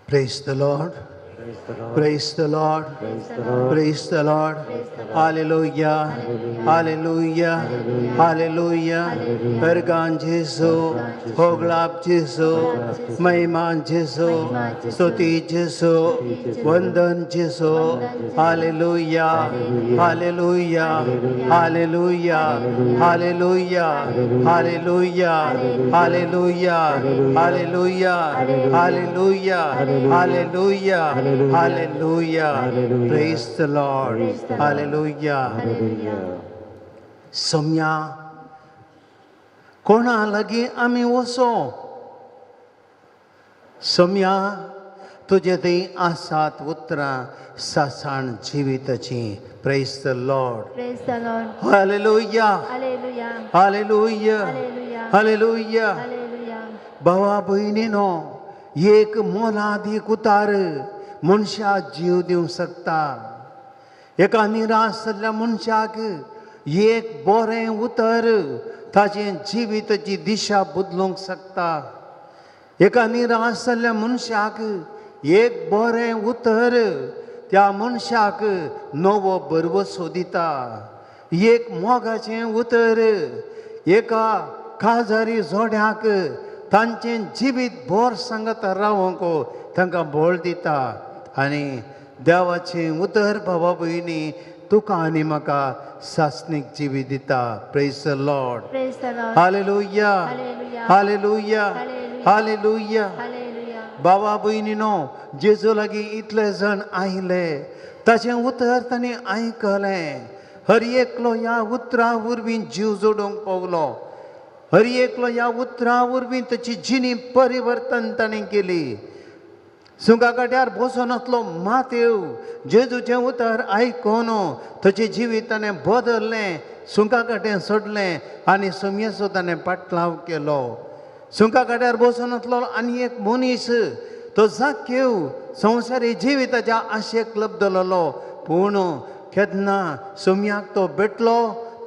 Praise the Lord. Praise the Lord. Praise the Lord. Praise the Lord. Praise the Lord. Hallelujah. Hallelujah. Hallelujah. Pergan Jesu. Hoglap Jesu. Maiman Jesu. Stuti Jesu. Vandan Jesu. Hallelujah. Hallelujah. Hallelujah. Hallelujah. Hallelujah. Hallelujah. Hallelujah. Hallelujah. Hallelujah. Hallelujah. Praise the Lord. Hallelujah. सम्या कोणा लागीं आमी वचो सम्या तुजे थंय आसात उतरां सासाण जिविताची praise the Lord Praise the Lord. Hallelujah Hallelujah. Hallelujah Hallelujah. Hallelujah Hallelujah. भावा भयणीनो एक मोलादीक उतार मनशाक जीव दिवंक शकता एका निराश जाल्ल्या मनशाक एक बरें उतर ताचें जिविताची दिशा बदलूंक शकता एका निराश जाल्ल्या मनशाक एक बरें उतर त्या मनशाक नवो भरवसो दिता एक मोगाचें उतर एका काजारी जोड्याक तांचें जिवीत भर सांगत रावंक तांकां बळ दिता आनी देवाचें उतर भावा भयणी तुका आनी म्हाका सासणीक जिवीत दिता praise the Lord Praise the Lord. Hallelujah Hallelujah. Hallelujah Hallelujah. Hallelujah Hallelujah. बाबा भयणीनो जेजू लागीं इतले जाण आयले ताचें उतर तांणी आयकलें हर एकलो ह्या उतरा वरवीं जीव जोडूंक पावलो हर एकलो ह्या उतरा वरवीं ताची जिणी परिवर्तन ताणें केली सुंगा काट्यार बसून असलो मातेव जेजूचें उतर आयकोन ताचें जिवीत ताणें बदललें सुंगा काट्यां सोडलें आनी सोमयेचो ताणें पाटलाव केलो सुंगा काट्यार बसून असलो आनी एक मनीस तो जाकेव संवसारी जिविताच्या आशेक लबदलो पूण केन्ना सोमयाक तो भेटलो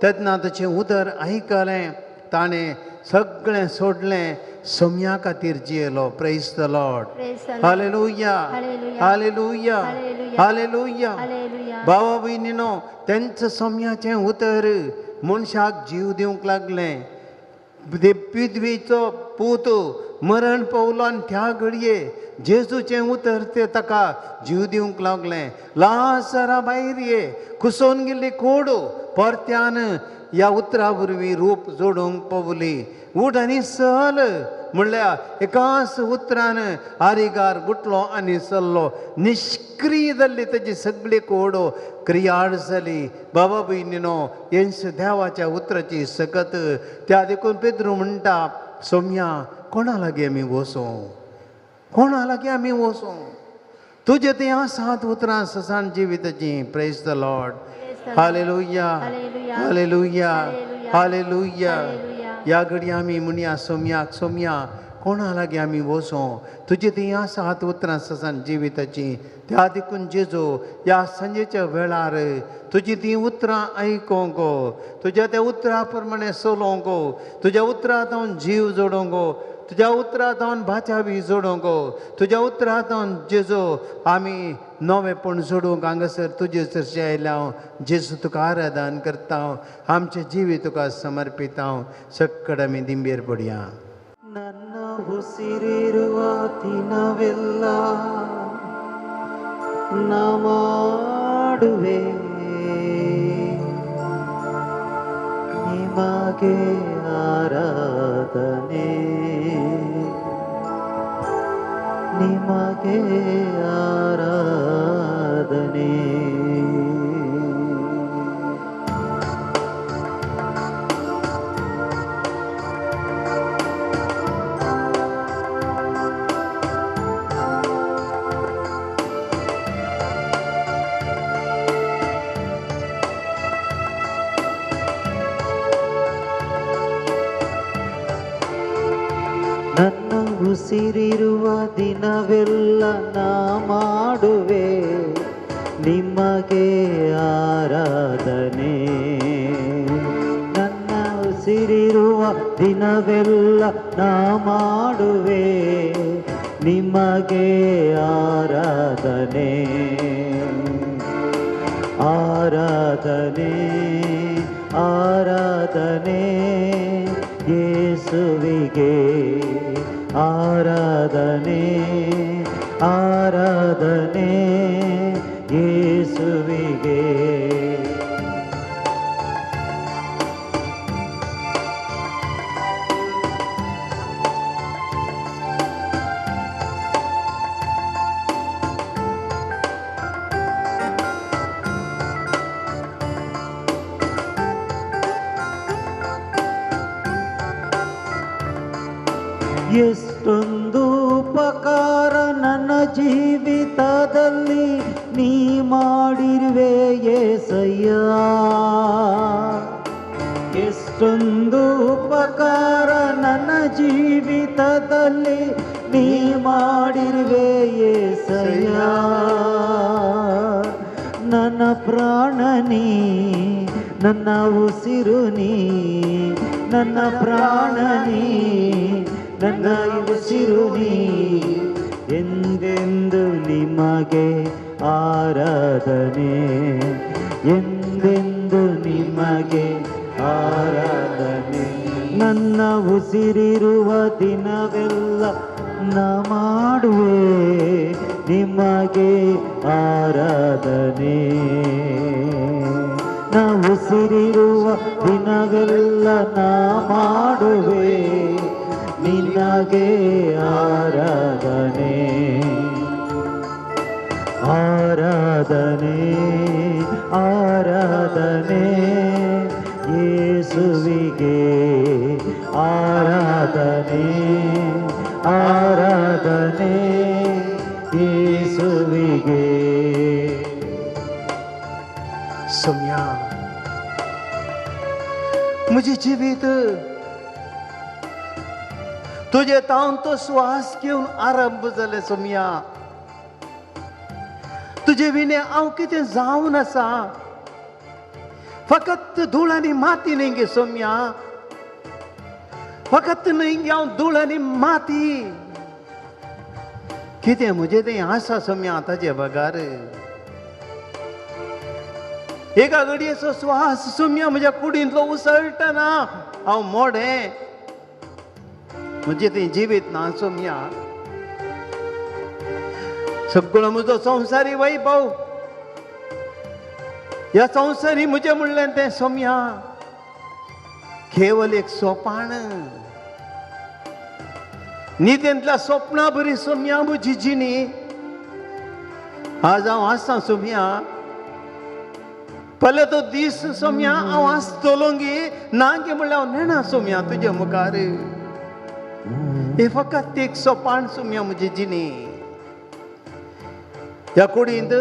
तेन्ना ताचें उतर आयकलें ताणें सगळें सोडलें सोमया खातीर जियेलो praise the Lord Praise the Lord. Hallelujah Hallelujah. Hallelujah Hallelujah. Hallelujah Hallelujah. भावा भयणीनो तेंचं सोमयाचें उतर मनशाक जीव दिवंक लागलें पृथ्वीचो पूत मरण पावलो आनी त्या घडये जेजूचें उतर तें ताका जीव दिवंक लागलें लासरा भायर ये कुसोन गेल्ली कूड परत्यान ह्या उतरा वरवीं रूप जोडूंक पावली उठ आनी चल म्हणल्यार एकाच उतरान आरिगार गुटलो आनी चल्लो निष्क्रीय जाल्ली ताची सगळी कूड क्रियाळ जाली बाबा भयणीनो येशू देवाच्या उतराची सकत त्या देखून पेद्रू म्हणटा सोम्या कोणा लागीं आमी वचूं कोणा लागीं आमी वचूं तुजे थंय आसात उतरां ससाण जिविताची praise the Lord hallelujah hallelujah hallelujah ह्या घडये आमी म्हणया सोम्याक सोम्या कोणा लागीं आमी वचूं तुजे थंय आसात उतरां ससाण जिविताची त्या देखून जेजू ह्या सांजेच्या वेळार तुजी तीं उतरां आयकोंक तुज्या त्या उतरा प्रमाणे चलोवंक तुज्या उतरांत हांव जीव जोडोंक तुज्या उतरांत हांव भाच्यावी जोडोंक तुज्या उतरांत हांव जेजू आमी नवेपण जोडूंक हांगासर तुजे चर्चे आयल्या हांव जेजू तुका आराधन करता आमचें जिवी तुका समर्पित हांव सक्कड आमी दिंबेर पडया ನನ್ನ ಉಸಿರಿರುವ ದಿನವೆಲ್ಲ ನ ಮಾಡುವೆ ನಿಮಗೆ ಆರಾಧನೆ ನಿಮಗೆ ಆರಾಧನೆ ನನ್ನ ಉಸಿರಿರುವ ದಿನವೆಲ್ಲ ನಾ ಮಾಡುವೆ ನಿಮಗೆ ಆರಾಧನೆ ನನ್ನ ಉಸಿರಿರುವ ದಿನವೆಲ್ಲ ನಾ ಮಾಡುವೆ ನಿಮಗೆ ಆರಾಧನೆ ಆರಾಧನೆ ಆರಾಧನೆ ಯೇಸುವಿಗೆ ಆರಾಧನೆ ಆರಾಧನೆ ಯೇಸುವಿಗೆ ಎಷ್ಟೊಂದು ಉಪಕಾರ ನನ್ನ ಜೀವಿತದಲ್ಲಿ ನೀ ಮಾಡಿರುವೆ ಏಸಯ್ಯ ಎಷ್ಟೊಂದು ಉಪಕಾರ ನನ್ನ ಜೀವಿತದಲ್ಲಿ ನೀ ಮಾಡಿರುವೆ ಏಸಯ್ಯ ನನ್ನ ಪ್ರಾಣ ನೀ ನನ್ನ ಉಸಿರು ನೀ ನನ್ನ ಪ್ರಾಣ ನೀ ನನ್ನ ಉಸಿರು ನೀ ಎಂದೆಂದು ನಿಮಗೆ ಆರಾಧನೆ ಎಂದೆಂದು ನಿಮಗೆ ಆರಾಧನೆ ನನ್ನ ಉಸಿರಿರುವ ದಿನವೆಲ್ಲ ನಾ ಮಾಡುವೆ ನಿಮಗೆ ಆರಾಧನೆ ನಾ ಉಸಿರಿರುವ ದಿನವೆಲ್ಲ ನಾ ಮಾಡುವೆ ನಿನಗೆ ಆರಾಧನೆ ಆರಾಧನೆ ಆರಾಧನೆ ಯೇಸುವಿಗೆ ಆರಾಧನೆ ಆರಾಧನೆ ಯೇಸುವಿಗೆ सौम्या मुझे जीवित तुझे तावन तो श्वास घेऊन आरंभ झाले सौम्या तुझे विने हांव कितें जावन आसा फकत धूळ आनी माती न्ही गे सौम्या फकत न्ही गे हांव धूळ आनी माती कितें म्हजें तें आसा सौम्या ताचे बगार एका घडयेचो श्वास सौम्या म्हज्या कुडींतलो उसळटना हांव मोडें म्हणजे तें जिवीत ना सौम्या सगळो म्हजो संवसारी वैभव ह्या संवसारी म्हजें म्हणलें तें सौम्या केवल एक सोपान न्हिदेंतल्या स्वप्नां बरी सौम्या म्हजी जिणी आज हांव आसां सौम्या पहिले तो दीस सौम्या हांव आसतलो गे ना गे म्हणल्यार हांव नेना सौम्या तुजे मुखार हे फकत एक सोपान सौम्या म्हजी जिणी ह्या कुडींत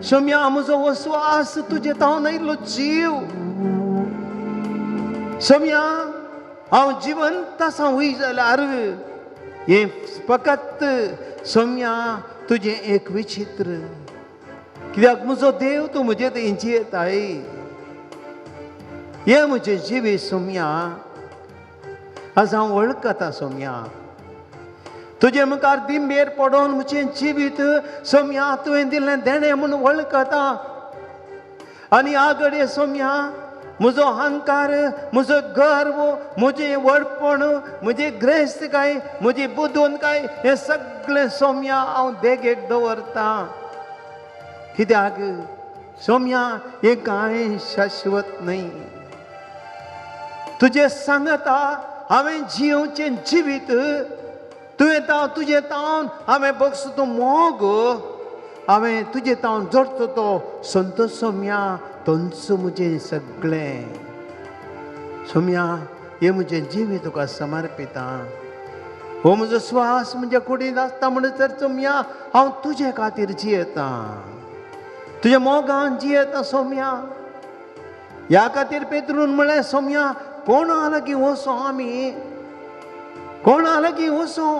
सौम्या म्हजो हो श्वास तुजे तावन आयिल्लो जीव सौम्या हांव जिवंत आसां हुय जाल्यार हे फकत सौम्या तुजें एक विचित्र कित्याक म्हजो देव तूं म्हजे थंय जियेताय हे म्हजें जिवीत सौम्या आज हांव वळखता सौम्या तुजे मुखार दिंबेर पडोवन म्हजें जिवीत सौम्या तुवें दिल्लें देणें म्हूण वळखता आनी ह्या घडये सौम्या म्हजो अहंकार म्हजो गर्व म्हजें व्हडपण म्हजी ग्रेस्तकाय म्हजी बुदोनकाय हें सगळें सौम्या हांव देगेक दवरतां कित्याक सौम्या हे कांय शाश्वत न्ही तुजे सांगता हांवें जियोवचें जिवीत तुवें तुजें तावन हांवें बगसो मोग हांवें तुजें तावन जोडचो तो संतोश सौम्या तोंच म्हजें सगळें सौम्या हें म्हजें जिवीत तुका समर्पिता हो म्हजो श्वास म्हणजे कुडींत आसता म्हणसर सौम्या हांव तुजे खातीर जियेतां तुज्या मोगान जियेता सौम्या ह्या खातीर पेत्रून म्हळें सौम्या कोणा लागीं वचो आमी कोणा लागीं वचो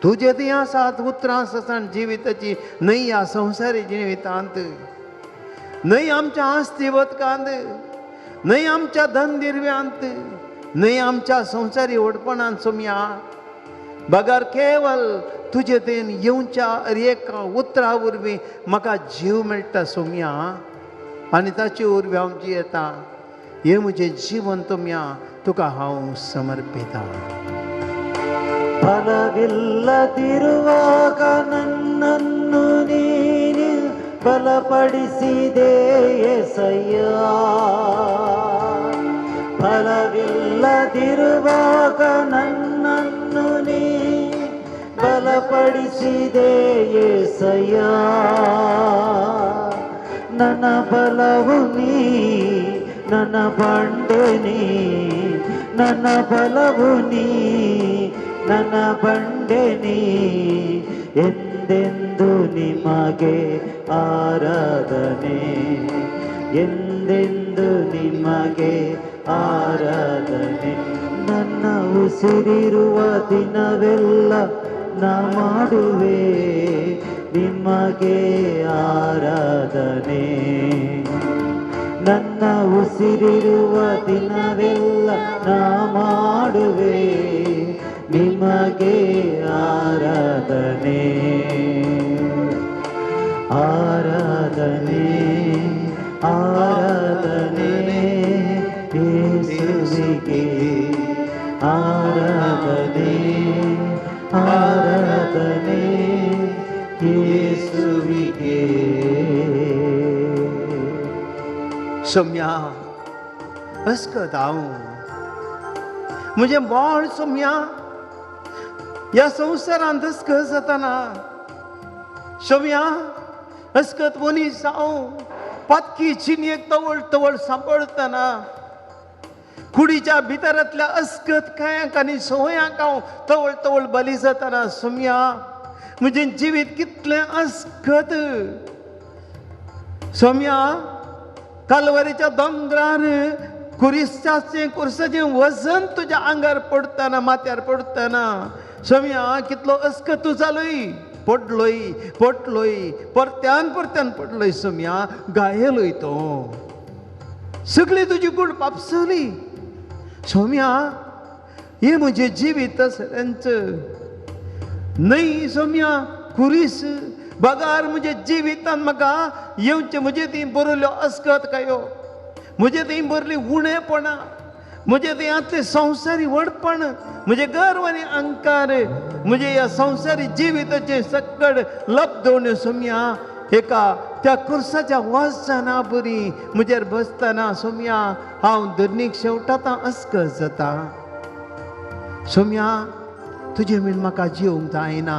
तुजे थंय आसात उतरां सासन जिविताची न्हय ह्या संवसारी जिवितांत न्हय आमच्या आस्ती बदकांत न्हय आमच्या धन दिरव्यांत न्हय आमच्या संवसारी ओडपणांत सौम्या बगर केवल तुझे तेन येवच्या एका उतरा वरवीं म्हाका जीव मेळटा सोम्या आनी ताचे वरवीं हांव जियेता हे म्हजें जीवन सोम्या तुका हांव समर्पिता ಫಲವಿಲ್ಲದಿರುವಾಗ ನನ್ನನ್ನು ನೀನು ಬಲಪಡಿಸಿದೆ ಎಸಯ್ಯ ಫಲವಿಲ್ಲದಿರುವಾಗ ನನ್ನನ್ನು ನೀ ಬಲಪಡಿಸಿದೆ ಎಸಯ್ಯ ನನ್ನ ಬಲವು ನೀ ನನ್ನ ಬಂಡೆ ನೀ ನನ್ನ ಬಲವು ನೀ ನನ್ನ ಬಂಡೆ ನೀ ಎಂದೆಂದು ನಿಮಗೆ ಆರಾಧನೆ ಎಂದೆಂದು ನಿಮಗೆ ಆರಾಧನೆ ನನ್ನ ಉಸಿರಿರುವ ದಿನವೆಲ್ಲ ನಾ ಮಾಡುವೆ ನಿಮಗೆ ಆರಾಧನೆ ನನ್ನ ಉಸಿರಿರುವ ದಿನವೆಲ್ಲ ನಾ ಮಾಡುವೆ ನಿಮಗೆ ಆರಾಧನೆ ಆರಾಧನೆ ಆರಾಧನೆ ಯೇಸುವಿಗೆ ಆರಾಧನೆ ಆರಾಧನೆ ಯೇಸುವಿಗೆ सोम्या अस्कत हांव म्हजें बोळ सोम्या ह्या संवसारांत अस्कत जाताना सोम्या अस्कत मनीस हांव पातकी चिनयेक तवळ तवळ सांपळतना कुडीच्या भितरांतल्या अस्कत कांयाक आनी संवयांक हांव तवळ तवळ बली जाताना सोम्या म्हजें जिवीत कितलें अस्कत सोम्या कालवारीच्या दोंगरार कुर्साचें वजन तुज्या आंगार पडटना माथ्यार पडटना सोम्या कितलो अस्कत तूं जालोय पडलोय परत्यान पडलोय सोम्या गायलोय तो सगळी तुजी कूड पापसली सोम्या हे म्हजें जिवीत असल्यांच न्हय सोम्या कुरीस बगार म्हज्या जिवितांत म्हाका येवचें म्हजे ती बरयल्यो अस्कत कांयो म्हजे ती बरली उणेपणां म्हजे ती आतले संवसारी व्हडपण म्हजे गर्व आनी अहंकार म्हजे ह्या संवसारी जिविताचे सक्कड लपदवण्यो सोम्या एका त्या कुर्साच्या वजना बरी म्हजेर बसतना सोम्या हांव धरणीक शेवटांत अस्कत जाता सोम्या तुजे बीन म्हाका जिवंक जायना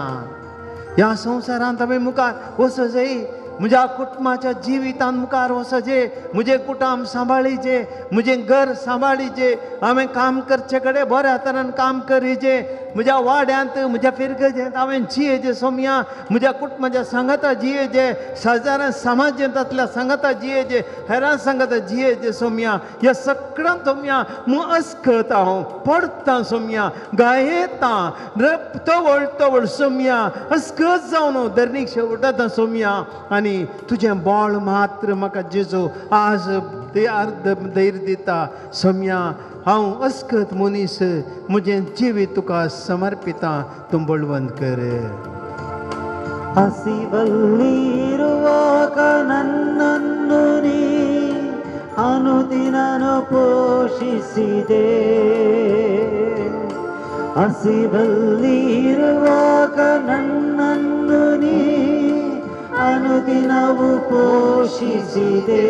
ह्या संवसारांत हांवें मुखार वचचें म्हज्या कुटुंबाच्या जिवितांत मुखार वचचें म्हजें कुटुंब सांबाळीचें म्हजें घर सांबाळीचें हांवें काम करचे कडेन बऱ्या तरेन काम करीचें म्हज्या वाड्यांत म्हज्या फिरगजेंत हांवें जियेचें सोम्या म्हज्या कुटुंबाच्या सांगाता जियेचें शेजाऱ्या समाजांतल्या सांगाता जियेचें हेरां सांगाता जियेचें सोम्या ह्या सगळ्यांत सोम्या अस्कत हांव पडटां सोम्या गायेतां तवळ तवळ सोम्या अस्कत जावन धरणीक शेवटांत सोम्या आनी तुजें बोळ मात्र म्हाका जेजू आज धैर्य दिता सोम्या हांव अस्कत मनीस म्हजें जिवीत तुका समर्पिता तूं बळवंत कर ಹಸಿವಲ್ಲಿರುವಾಗ ನನ್ನನ್ನು ನೀ ಅನುದಿನನು ಪೋಷಿಸಿದೆ ಹಸಿವಲ್ಲಿರುವಾಗ ನನ್ನನ್ನು ನೀ ಅನುದಿನವು ಪೋಷಿಸಿದೆ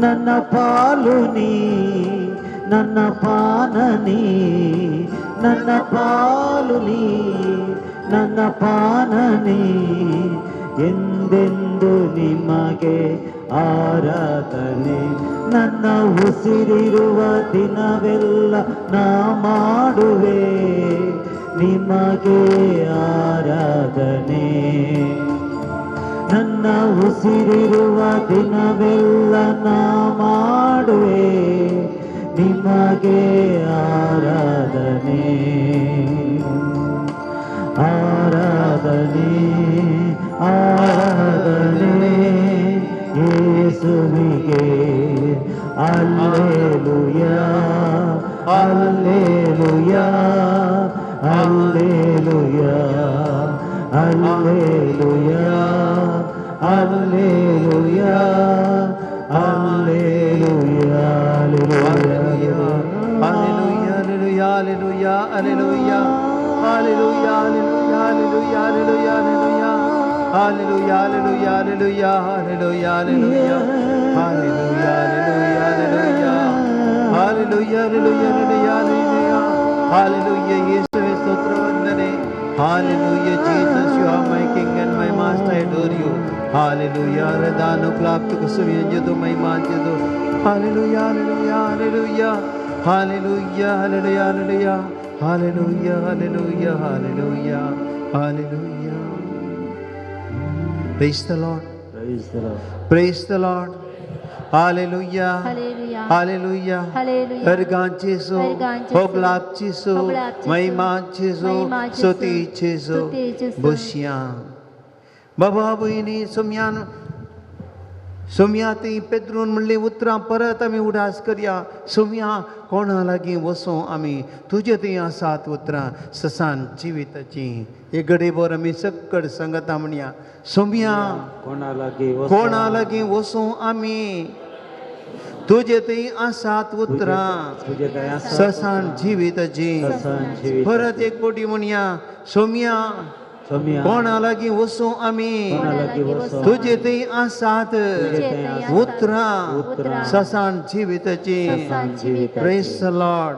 ನನ್ನ ಪಾಲು ನೀ ನನ್ನ ಪಾನ ನೀ ನನ್ನ ಪಾಲು ನೀ ನನ್ನ ಪಾನ ನೀ ಎಂದೆಂದು ನಿಮಗೆ ಆರಾಧನೆ ನನ್ನ ಉಸಿರಿರುವ ದಿನವೆಲ್ಲ ನಾ ಮಾಡುವೆ ನಿಮಗೆ ಆರಾಧನೆ ನನ್ನ ಉಸಿರಿರುವ ದಿನವೆಲ್ಲ ನಾ ಮಾಡುವೆ ನಿಮಗೆ ಆರಾಧನೆ ಆರಾಧನೆ ಆರಾಧನೆ ಯೇಸುವಿಗೆ ಅಲ್ಲೇಲುಯಾ ಅಲ್ಲೇಲುಯಾ Alleluia, Alleluia, Alleluia, Hallelujah, hallelujah, hallelujah, hallelujah, hallelujah, hallelujah, hallelujah, hallelujah, hallelujah, hallelujah, hallelujah, hallelujah, hallelujah, hallelujah, hallelujah, hallelujah, hallelujah, hallelujah, hallelujah, യേശുവേ സ്തോത്രവന്ദനേ, hallelujah, Jesus, you are my King and my Master, I adore you, hallelujah, redano klaptu kusumiyanjadu maimanjadu, hallelujah, hallelujah, hallelujah, hallelujah, hallelujah, hallelujah, hallelujah, hallelujah, hallelujah. Praise the Lord. Praise the Lord. Praise the Lord. Hallelujah. Hallelujah. Hallelujah. Hallelujah. Ergan Jesu. Ergan Jesu. Hoglap Jesu. Hoglap Jesu. Mahima Jesu. Mahima Jesu. Stuti Jesu. Stuti Jesu. Busyam. Baba बहिणी सोम्या ती पेद्रून म्हणली उतरां परत आमी उडास करया सोम्या कोणा लागीं वसो आमी तुजे थंय आसात उतरां ससान जिविताची एक गडेभर आमी सक्कड संगता म्हणया सोम्या कोणा लागीं वसो आमी तुजे थंय आसात उतरां ससान जिविताची परत एक कोटी म्हणया सोम्या कोणा लागीं वसो आमी तुजे थंय आसात उतरां ससान जिविताची praise the Lord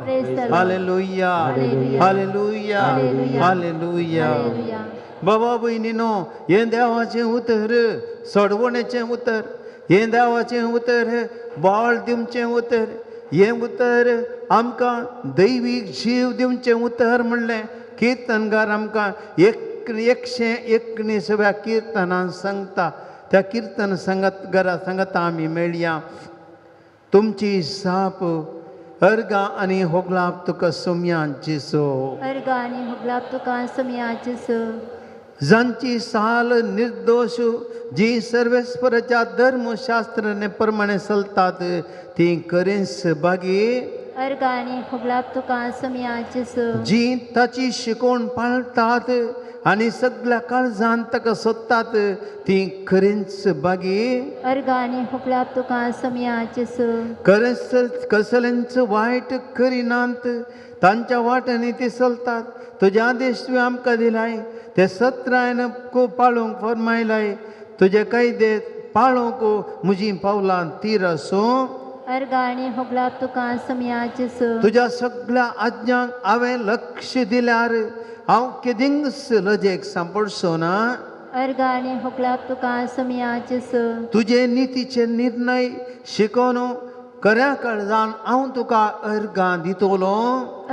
hallelujah hallelujah hallelujah बाबा भयणीनो हें देवाचें उतर सोडवणेचें उतर हें देवाचें उतर बाळ दिवचें उतर हें उतर आमकां दैवीक जीव दिवचें उतर म्हणलें किर्तनकार आमकां 119व्या किर्तनान सांगता त्या किर्तन सांगता आमी मेळया तुमची साप अर्गां आनी होगलाप तुका सोम्यान जिसो अर्गां आनी होगलाप तुका सोम्यान जिसो जांची साल निर्दोष जी सर्वेस्पराच्या धर्मशास्त्राने प्रमाणे चलतात ती करेंस बागी अर्गां आनी होगलाप तुका सोम्यान जिसो जी ताची शिकवण पाळतात आनी सगळ्या काळजान ताका सोदतात ती खरेंच बागी अर्गां आनी होगलाप तुका सोम्यान जिसो कसलेंच वायट करिनात तांच्या वाटेनी ती चलतात तुजे आदेश तुवें आमकां दिलाय ते सत्रायन पाळोवंक फरमायलाय तुजे कायदे पाळोवंक म्हजी पावलां तीर आसूं अर्गां आनी होगलाप तुका सोम्यान जिसो तुज्या सगळ्या आज्ञांक हांवें लक्ष दिल्यार हांव केदींच लजेक सांपडचो ना अर्गां आनी होगलाप तुका सोम्यान जिसो तुजे नितीचे निर्णय शिकोवन खऱ्या काळजान हांव तुका अर्गां दितलो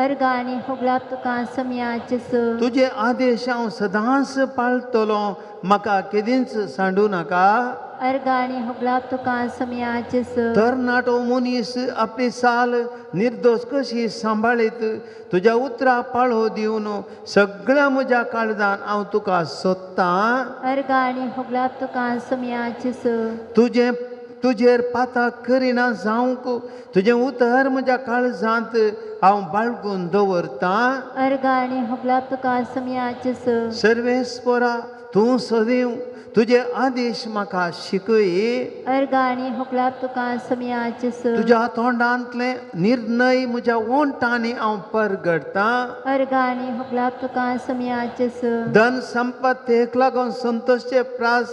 अर्गां आनी होगलाप तुका सोम्यान जिसो तुजे आदेश हांव सदांच पाळटलो म्हाका केदींच सांडू नाका अर्गां आनी होगलाप तुका सोम्यान जिसो तरणाटो मनीस आपली साल निर्दोष कशी सांबाळीत तुज्या उतरां पाळो दिवन सगळ्या म्हज्या काळजान हांव तुका सोदतां अर्गां आनी होगलाप तुका सोम्यान जिसो तुजेर पाताक करिना जावंक तुजें उतर म्हज्या काळजांत हांव बाळगून दवरतां अर्गां आनी होगलाप तुका सोम्यान जिसो सर्वेस्परा तूं सदैव तुजे आदेश म्हाका शिकय अर्गां आनी होगलाप तुका सोम्यान जिसो तुज्या तोंडांतले निर्णय म्हज्या ओंठांनी हांव परगडतां अर्गां आनी होगलाप तुका सोम्यान जिसो धन संपत्तेक लागून संतोशचे प्रास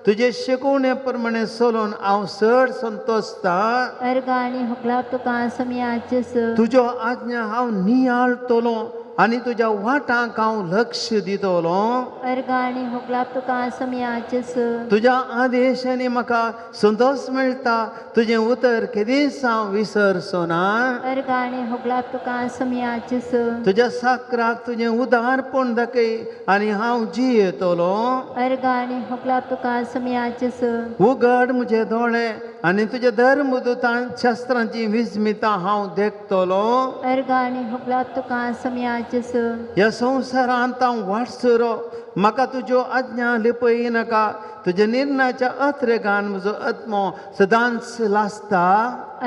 तुजे शिकवणे प्रमाणे चलोवन हांव चड संतोशतां अर्गां आनी होगलाप तुका सोम्यान जिसो तुज्यो आज्ञा हांव नियाळटलो आनी तुज्या वाटांक हांव लक्ष दितलो अर्गां आनी होगलाप तुका सोम्यान जिसो तुज्या आदेशांनी म्हाका संतोश मेळटा तुजें उतर केदींच हांव विसरचो ना अर्गां आनी होगलाप तुका सोम्यान जिसो तुज्या साकराक तुजें उदारपण दाखय आनी हांव जियेतलो अर्गां आनी होगलाप तुका सोम्यान जिसो उगड म्हजे दोळे आनी तुज्या धर्मदुतां शास्त्रांची विस्मिता हांव देखतलो अर्गाने हुगलाप तुका समयाचस ह्या संवसारांत हांव वाटसरो म्हाका तुज्यो आज्ञा लिपय नाका तुज्या निर्णयाच्या अथरेगान म्हजो आत्मो सदांच लासता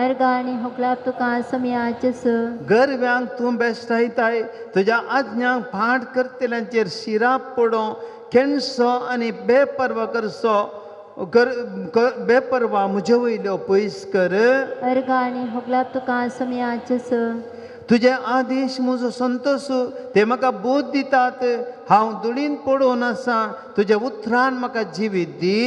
अर्गाने हुगलाप तुका समयाचस गरव्यांक तूं बेश्टायताय तुज्या आज्ञांक फाट करतल्यांचेर शिराप पडो केणसो आनी बेपरवा करसो बेपरवा म्हजे वयल्यो पयस कर अर्गाने हुगलाप तुका समयाचस तुजे आदेश म्हजो संतोश ते म्हाका बोध दितात हांव दुडीन पडून आसा तुज्या उतरान म्हाका जिवीत दी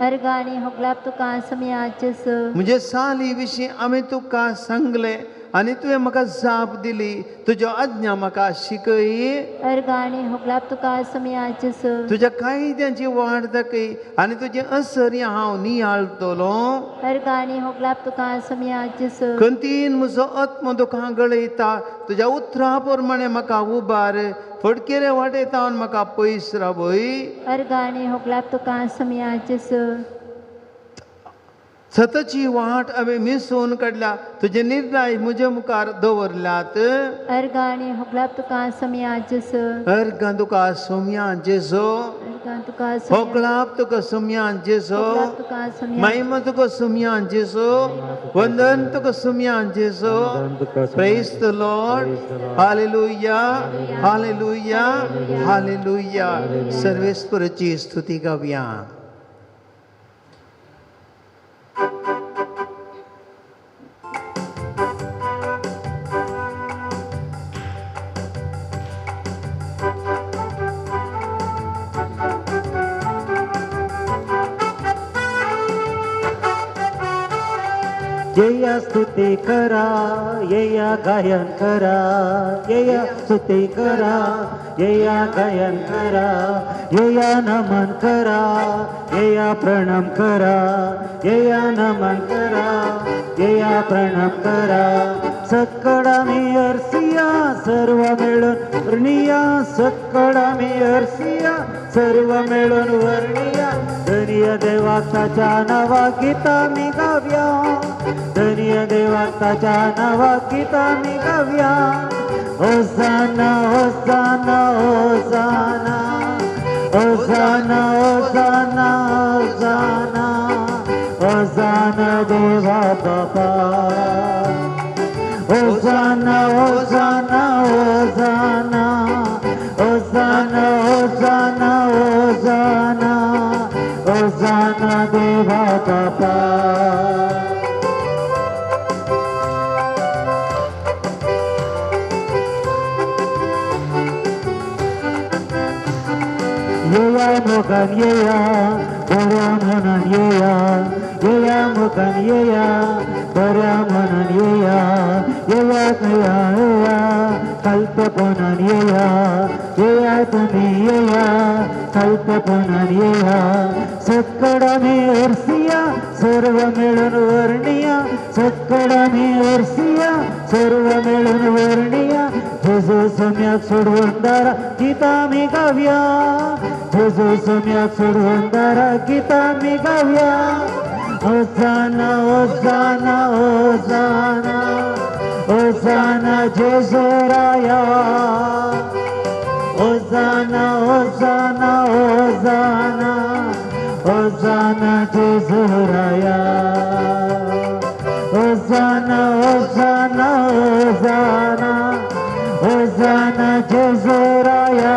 अर्गाने हुगलाप तुका समयाचस म्हणजे साली विशीं हांवें तुका सांगलें आनी तुवें म्हाका जाप दिली तुज्यो आज्ञा म्हाका शिकय अर्गाने हुगलाप तुका समयाचस तुज्या कायद्यांची वाड दाखय आनी तुजी असरी हांव नियाळटलो अर्गाने हुगलाप तुका समयाचस खंतीन म्हजो आत्मो दुखां गळयता तुज्या उतरा प्रमाणे म्हाका उबार फडकेरे वाटयता म्हाका पयस रावय अर्गाने हुगलाप तुका समयाचस सतची वाट हांवें मिसोवन काडल्या तुजे निर्णय म्हजे मुखार दवरल्यात अर्गाने हुगलाप तुका समयाचस अर्गां तुका सोम्या जेजो अर्गां तुका होगलाप तुका सोम्या जेजो हुगलाप तुका समया महिमा तुका सोम्या जेजो वंदन तुका सोम्या जेजो praise the Lord hallelujah hallelujah hallelujah सर्वेस्वराची स्तुती गावया येया स्तुती करा येया गायन करा येया स्तुती करा येया गायन करा येया नमन करा येया प्रणाम करा येया नमन करा येया प्रणाम करा सक्कडा मी अर्सिया सर्व मिळून वर्णिया सक्कडा मी अर्सिया सर्व मिळून वर्णिया धन्य देवा ताच्या नावा गीता मी गाव्या धन्य देवा ताच्या नावा गीता मी गाव्या होसाना होसाना होसाना होसाना होसाना होसाना होसाना देवा बापा होसाना होसाना होसाना होसाना होसाना होसाना होसाना देवा बापा येया मुखान येया बऱ्या मनान येया येया मुखान येया बऱ्या मनान येया येया कया येया कल्पनान येया येया तुम्ही येया कल्पनान येया सक्कडा मी अर्सिया सर्व मिळून वर्णिया सक्कडा मी अर्सिया सर्व मिळून वर्णिया जेजू सम्याक सोडवून दारा गीता मी गाव्या जेजू सम्याक सोडवून दारा गीता मी गाव्या होसाना होसाना होसाना होसाना जेजू राया होसाना होसाना होसाना होसाना जेजू राया होसाना होसाना होसाना होसाना जेजू राया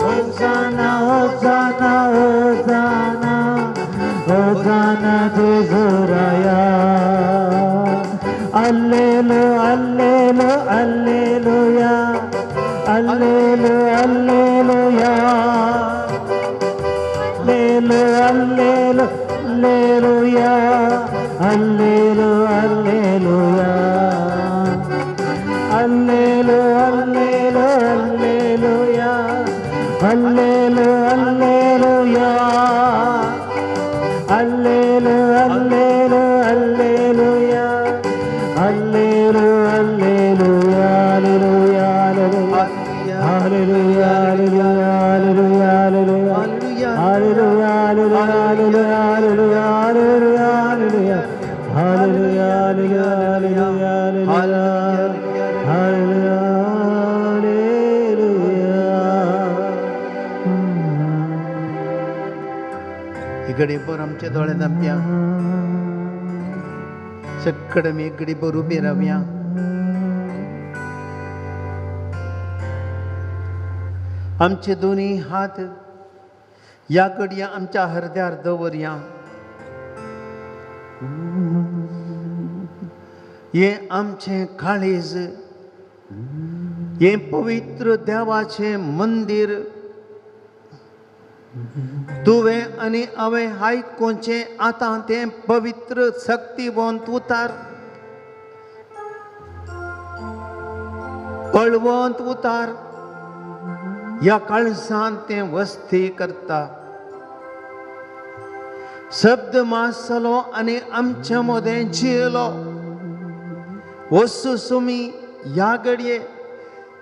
होसाना होसाना होसाना होसाना जेजू राया अल्लेलु अल्लेलु अल्लेलुया अल्लेलु अल्लेलुया अल्लेलु अल्लेलु अल्लेलुया अल्लेलु अल्लेलुया अल्लेलु अल्लेलु अल्लेलुया अल्लेलु अल्लेलुया अल्लेलु अल्लेलु अल्लेलुया अल्लेलु अल्लेलुया hallelujah hallelujah hallelujah hallelujah hallelujah hallelujah hallelujah hallelujah hallelujah घडी भर आमचे दोळे धांपया सक्कड आमी एक घडी भर उबे रावया आमचे दोन्ही हात या घडया आमच्या हृदयार दवरया हे आमचे काळीज हे पवित्र देवाचे मंदिर तुवें आनी हांवें आयकोचें आतां तें पवित्र शक्तिवंत उतार बळवंत उतार ह्या काळजांत तें वस्ती करता शब्द मासलो आनी आमच्या मदें जियेलो वस्तू सुमी ह्या घडये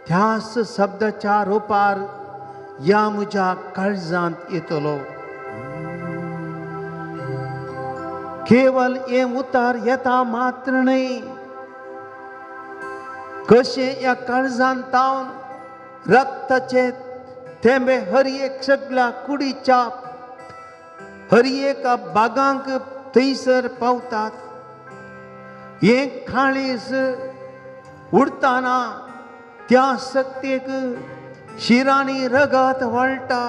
त्याच शब्दाच्या रुपार या म्हज्या काळजांत येतलो केवल हे उतार येता मात्र न्ही कशें ह्या काळजांत तावन रक्ताचे थेंबे हर एक सगळ्या कुडीच्या हर एका बागांक थंयसर पावतात हे काळीज उडताना त्या शक्तीक शिरांनी रगत वळटा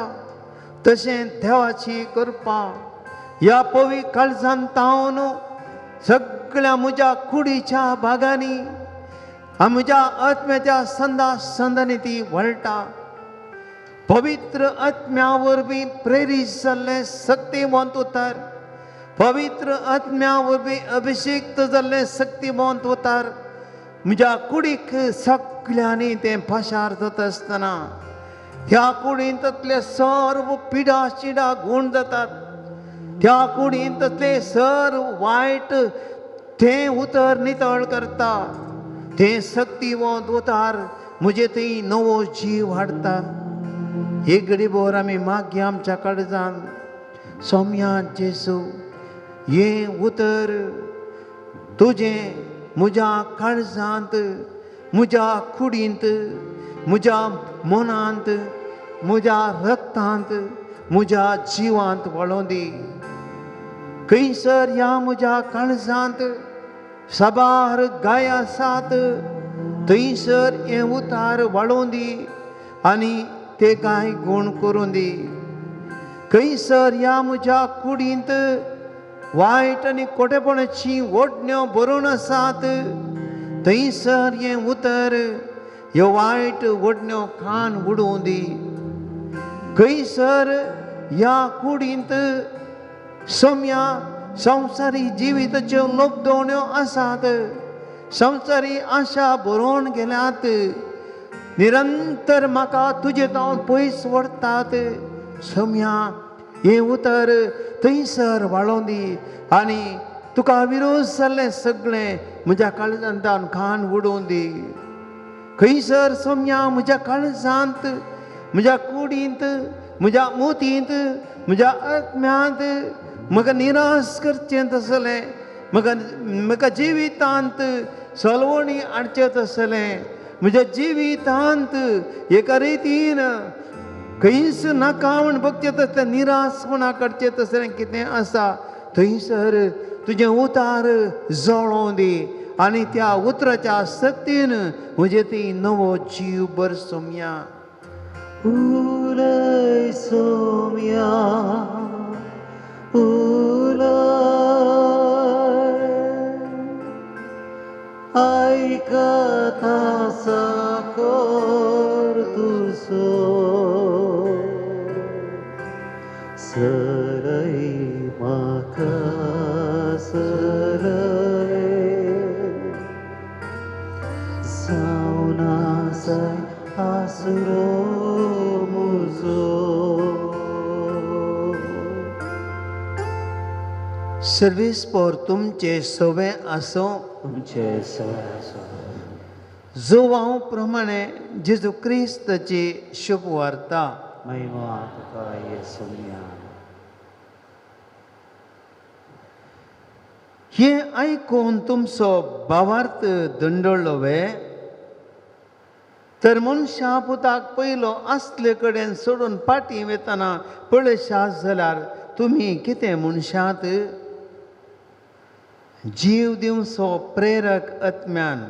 तशें देवाची कृपा ह्या पवित्र काळजांत तावन सगळ्या म्हज्या कुडीच्या भागांनी म्हज्या आत्म्याच्या संदास संदांनी ती वळटा पवित्र आत्म्या वरवीं प्रेरीत जाल्ले शक्तिवंत उतार पवित्र आत्म्या वरवीं अभिषेक्त जाल्ले शक्तिवंत उतार म्हज्या कुडीक सगळ्यांनी तें पाशार जाता आसतना त्या कुडींतले सर्व पिडा शिडा गुण जातात त्या कुडींतले सर्व वायट तें उतर नितळ करता तें शक्तिवंत उतार म्हजे थंय नवो जीव हाडटा एक घडी भर आमी मागया आमच्या काळजांत सौम्या जेसू हे उतर तुजें म्हज्या काळजांत म्हज्या कुडींत म्हज्या मनांत म्हज्या रक्तांत म्हज्या जिवांत वळोवन दी खंयसर ह्या म्हज्या काळजांत साबार गाय आसात थंयसर हे उतार वाडोवन दी आनी ते गाय गुण करून दी खंयसर ह्या म्हज्या कुडींत वायट आनी खोटेपणाची ओडण्यो भरून आसात थंयसर हे उतर ह्यो वायट ओडण्यो खान उडोवन दी खंयसर ह्या कुडींत सौम्या संवसारी जिविताच्यो लोकदोण्यो आसात संवसारी आशा भरोवन गेल्यात निरंतर म्हाका तुजे तावन पयस व्हरतात सौम्या हे उतर थंयसर वाळोवन दी आनी तुका विरोध जाल्लें सगळें म्हज्या काळजांतान खान उडोवन दी खंयसर सौम्या म्हज्या काळजांत म्हज्या कुडींत म्हज्या मोतींत म्हज्या आत्म्यांत म्हाका निराश करचें तसलें म्हाका जिवितांत सलवणी हाडचें तसलें म्हज्या जिवितांत एका रितीन खंयच नाका म्हण बगचें तसलें निराशपणा करचें तसलें कितें आसा थंयसर तुजें उतार जळोवन दी आनी त्या उतराच्या शक्तीन म्हजे ती नवो जीव भर सौम्या उलय सौम्या उलय ऐकता साकोर तुसो सरई म्हाका सरय सावनासाय आसरो मुजो सर्वीस पोर तुमचे सवे आसो तुमचे सवय जोवां प्रमाणे जेजू क्रिस्ताची शुभ वार्ता महिमा तुका येसुया हे ऐकून तुमचो भावार्थ दंडळलो वे तर मनशा पुताक पयलो आसले कडेन सोडून पाटी वेतना पळशात जाल्यार तुमी कितें मनशात जीव दिवचो प्रेरक आत्म्यान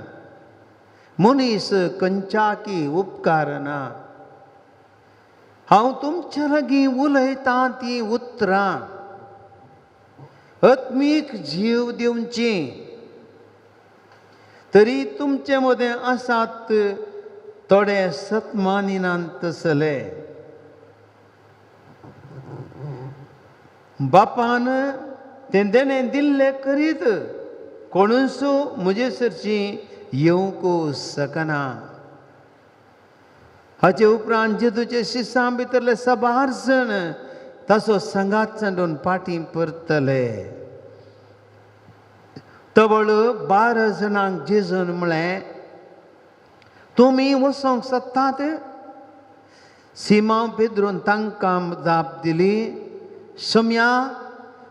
मनीस खंयच्याकी उपकार ना हांव तुमच्या लागीं उलयतां ती उतरां आत्मीक जीव दिवची तरी तुमचे मदें आसात थोडे सतमानिनांत तसले बापान तें देणें दिल्लें करीत कोणूच म्हजे सरची येवंक सकना हाचे उपरांत जेजूचे शिश्यां भितरले साबार जण ताचो सांगात सांडून पाटी परतले तवळ 12 जाणांक जेजून म्हळें तुमी वचोंक सोदतात सिमांव पेद्रोन तांकां जाप दिली शम्या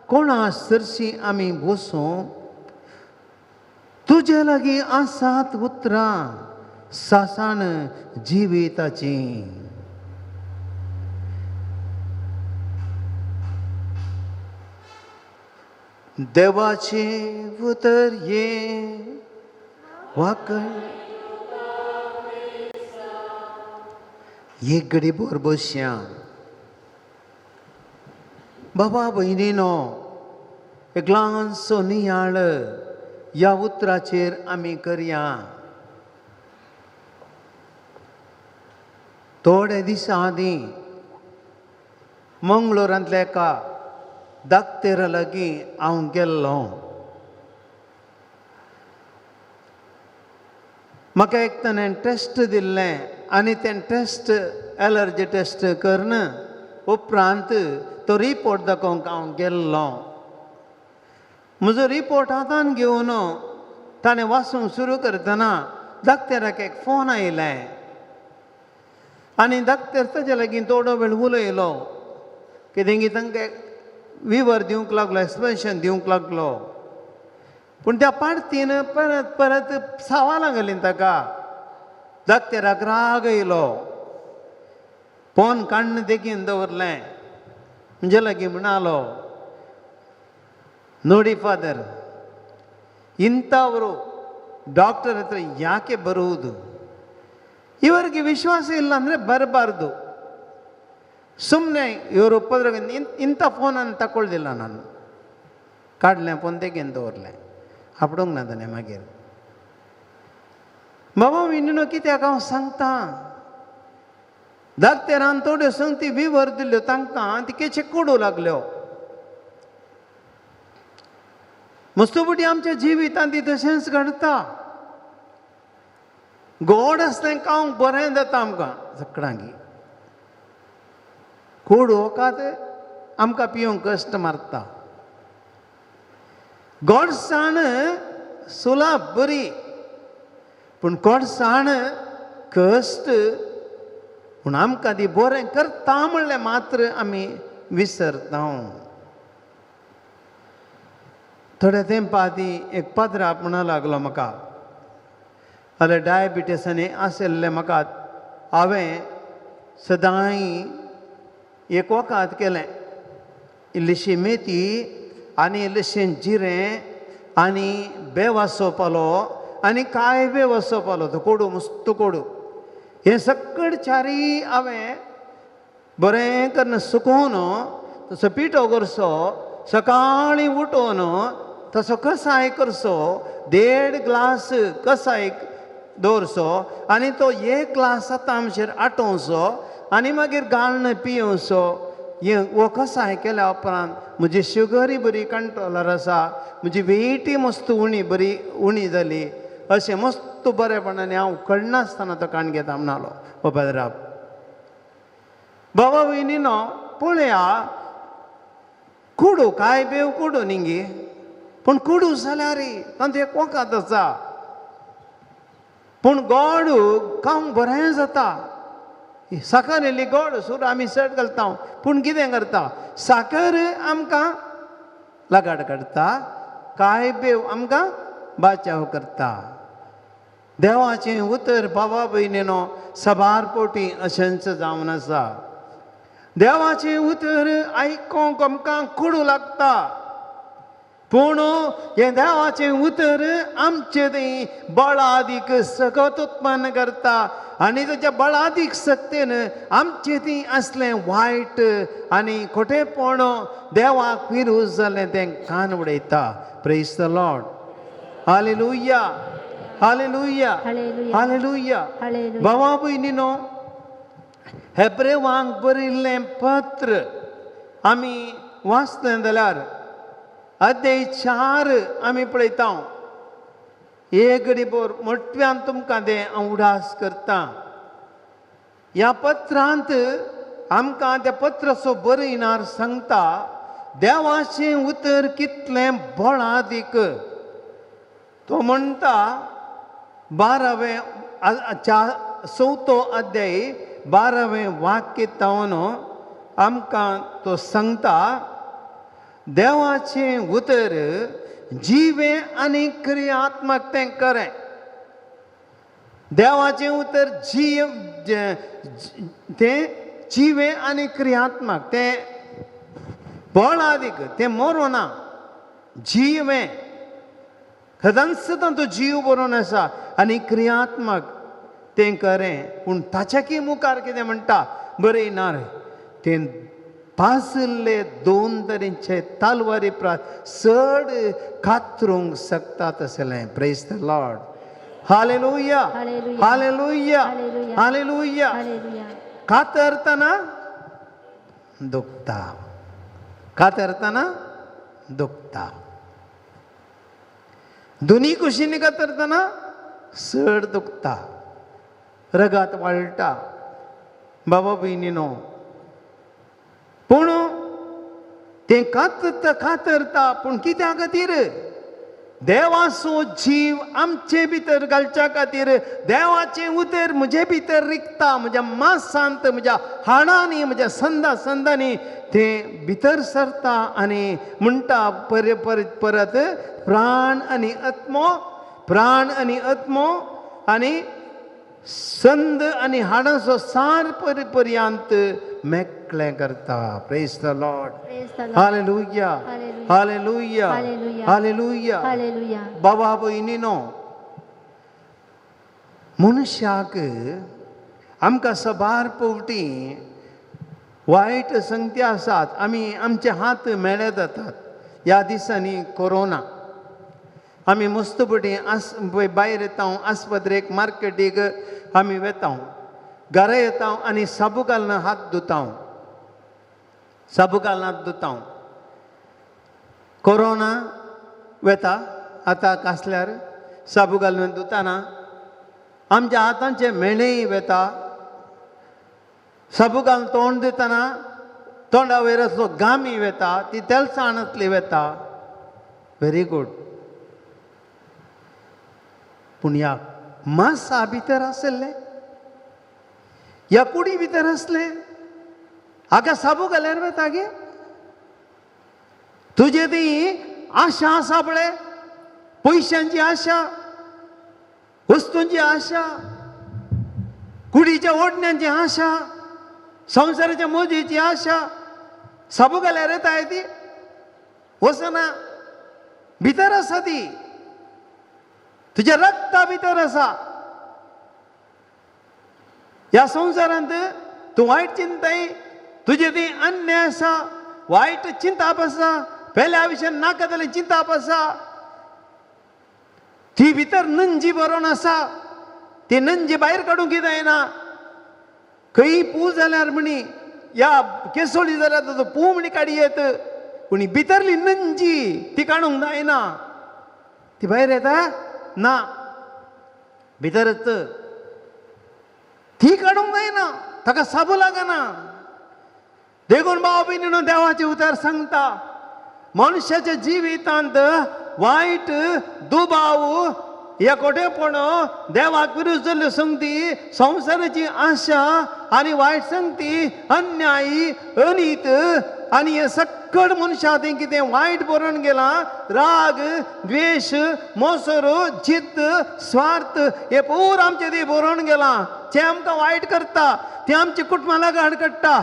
कोणा सरशी आमी वचूं तुजे लागीं आसात उतरां सासान जिविताची देवाचे उतर ये वाकय एक घडी बोर बसया बाबा भयणीनो एक ल्हानसो नियाळ ह्या उतराचेर आमी करया थोडे दिसा आदीं मंगळूरांतल्या एका दाक्तेरा लागीं हांव गेल्लो म्हाका एक ताणें टेस्ट दिल्लें आनी तें टेस्ट एलर्जी टेस्ट करन उपरांत तो रिपोर्ट दाखोवंक हांव गेल्लो म्हजो रिपोर्ट हातान घेवन ताणें वाचूंक सुरू करतना दाक्तेराक एक फोन आयलें आनी दाक्तेर ताचे लागीं थोडो वेळ उलयलो कित्याक की तांकां विवर दिवंक लागलो एक्सप्रेशन दिवंक लागलो पूण त्या पार्टीन परत परत सवालां घालीन ताका दाक्तेराक राग येयलो फोन काडून देखीन दवरलें म्हणजे लागीं म्हणालो ನೋಡಿ ಫಾದರ್ ಇಂಥವರು ಡಾಕ್ಟರ್ ಹತ್ರ ಯಾಕೆ ಬರುವುದು ಇವರಿಗೆ ವಿಶ್ವಾಸ ಇಲ್ಲ ಅಂದರೆ ಬರಬಾರ್ದು ಸುಮ್ಮನೆ ಇವರು ಉಪದ್ರ ಇಂಥ ಫೋನನ್ನು ತಗೊಳ್ದಿಲ್ಲ ನಾನು काडलें पोंदेगेन दवरलें आपणूंक ना ताणें मागीर बाबा विनून कित्याक हांव सांगतां दाक्तेरान थोड्यो संगती विवर दिल्ल्यो तांकां तिकेचे कोडू लागल्यो मस्तुपटी आमच्या जिवितांत तशेंच घडटा गोड आसलें खावंक बरें जाता आमकां सकाळांगी कोडू वकात आमकां पिवंक कश्ट मारता गोडसाण सुलाब बरी पूण गोडसाण कश्ट पूण आमकां ती बरें करता म्हणलें मात्र आमी विसरता थोड्या तेंपा आदीं एक पाद्रा म्हणूंक लागलो म्हाका जाल्यार डायबिटीसांनी आशिल्लें म्हाका हांवें सदांय एक वखद केलें इल्लीशी मेथी आनी इल्लेशें जिरें आनी बेवासो पालो आनी कांय बेवासो पालो तो कोडू मस्त कोडू हें सकट चारी हांवें बरें करून सुकोवन तसो पिठो करचो सकाळीं उठोवन तसो कसाय करचो 1.5 ग्लास कसाय दवरचो आनी तो 1 ग्लास आतांचेर आटोवचो आनी मागीर गाळण पियोवचो हें हो कसाय केल्या उपरांत म्हजी शुगरी बरी कंट्रोलार आसा म्हजी वेयटी मस्त बरी उणी जाली अशें मस्त बरेपणान हांव कळनासतना तो काण घेता म्हणलो हो पाद्राप बाबा वयनीनो पळया कोडू काय बेव कोडू न्ही पूण कोडू जाल्यार तांचो एक वखद आसा पूण गोड खावंक बरें जाता साखर इल्ली गोड सूर आमी चड घालता पूण कितें करता साखर आमकां लगाड काडटा काय बेव आमकां बाचाव करता. देवाचें उतर बाबा भयणीनो सबार पोटी अशेंच जावन आसा. देवाचें उतर आयकोंक आमकां कडू लागता. पूण हें देवाचें उतर आमचे थंय बळादीक सकत उत्पन्न करता आनी ताच्या बळादीक सक्तेन आमचे थंय असलें वायट आनी खोटेपण देवाक विरोध जालें तें कान उडयता. Praise the Lord. Hallelujah, hallelujah, hallelujah. Hallelujah. Hallelujah. भावा भयणीनो, हेब्रेवांक बरयल्लें पत्र आमी वाचलें जाल्यार अध्याय 4 आमी पळयता. एक घडीभर मोठ्यान तुमकां तें हांव उडास करता. ह्या पत्रांत आमकां त्या पत्राचो बरयणार सांगता देवाचें उतर कितलें बळादीक. तो म्हणटा 12वें 4थो अध्याय 12वें वाक्य तावन आमकां तो सांगता देवाचें उतर जिवें आनी क्रियात्मक तें करें. देवाचें उतर तें जिवें आनी क्रियात्मक तें बळादीक तें मरो ना. जिवें सदांच तो जीव बरोवन आसा आनी क्रियात्मक तें करें. पूण ताच्या मुखार कितें म्हणटा बरयनार तें पाजिल्ले 2 तरेचे तलवारी चड कातरूंक शकता तसलें. Praise the Lord. Hallelujah, hallelujah. Hallelujah, hallelujah. Hallelujah. Hallelujah. कातरतना दुखता, कातरतना दुखता. दोनी कुशींनी कातरतना चड दुखता, रगत वाळटा. बाबा भयणीनो, पूण तें कातरता पूण कित्या खातीर? देवाचो जीव आमचे भितर घालच्या खातीर. देवाचें उतर म्हजे भितर रिगता, म्हज्या मांसांत, म्हज्या हाडांनी, म्हज्या संदांनी तें भितर सरता आनी म्हणटा परत प्राण आनी आत्मो, प्राण आनी आत्मो आनी संद आनी हाडांचो सार पर्यंत मेकळें करता. Praise the Lord. Praise the Lord. Hallelujah, Hallelujah. Hallelujah, Hallelujah. Hallelujah. Hallelujah. बाबा भयणीनो, मनशाक आमकां सबार पवटी वायट संगती आसात. आमी आमचे हात मेळे जातात. ह्या दिसांनी कोरोना आमी मस्तपटी भायर येता, आस्पत्रेक, मार्केटीक आमी वेता, घरा येता आनी साबू घालून हात धुता, साबू घालून हात धुता. कोरोना वेता आतां कसल्यार साबू घालून धुताना आमच्या हातांचे मेणेय वेता. साबू घालून तोंड दितना तोंडा वयर असो घामी वेता, ती तेलसाणांतली वेता. Very good. पूण ह्या मांसा भितर आसले, ह्या कुडी भितर असले, हाका साबू घाल्यार वेता गे. तुजे ती आशा आसा पळय, पयशांची आशा, वस्तूंची आशा, कुडीच्या ओडण्यांची आशा, संवसाराच्या मोदीची आशा, साबू घाल्यार येताय ती? वचना. भितर आसा ती, तुज्या रक्ता भितर आसा. ह्या संवसारांत तूं वायट चिंताय, तुजे ती अन्याय आसा, वायट चिंताप आसा, पेल्या विशयान नाका जाल्यार चिंताप आसा. ती भितर नंजी बरोवन आसा. ती नंजी भायर काडूंक जायना. खंय पू जाल्यार म्हणी या केसोळी जाल्यार ताचो पू म्हणी काडी येत, पूण भितरली नंजी ती काडूंक जायना. ती भायर येता ना, भितरच ती काडूंक जायना, ताका साबू लागना. देखून भाव भयणीनो, देवाचे उतर सांगता मनशाच्या जिवितांत वायट दुबाव, हे खोटेपण, देवाक विरुद्ध जाल्ल्यो संगती, संवसाराची आशा आनी वायट संगती, अन्यायी, अनीत आनी हे सक्कड मनशा थंय कितें वायट बरोवन गेला, राग, द्वेष, मोसर, जिद्द, स्वार्थ हे पूर आमचे थंय बरोवन गेला. जे आमकां वायट करता, ते आमच्या कुटुंबा लागाड काडटा,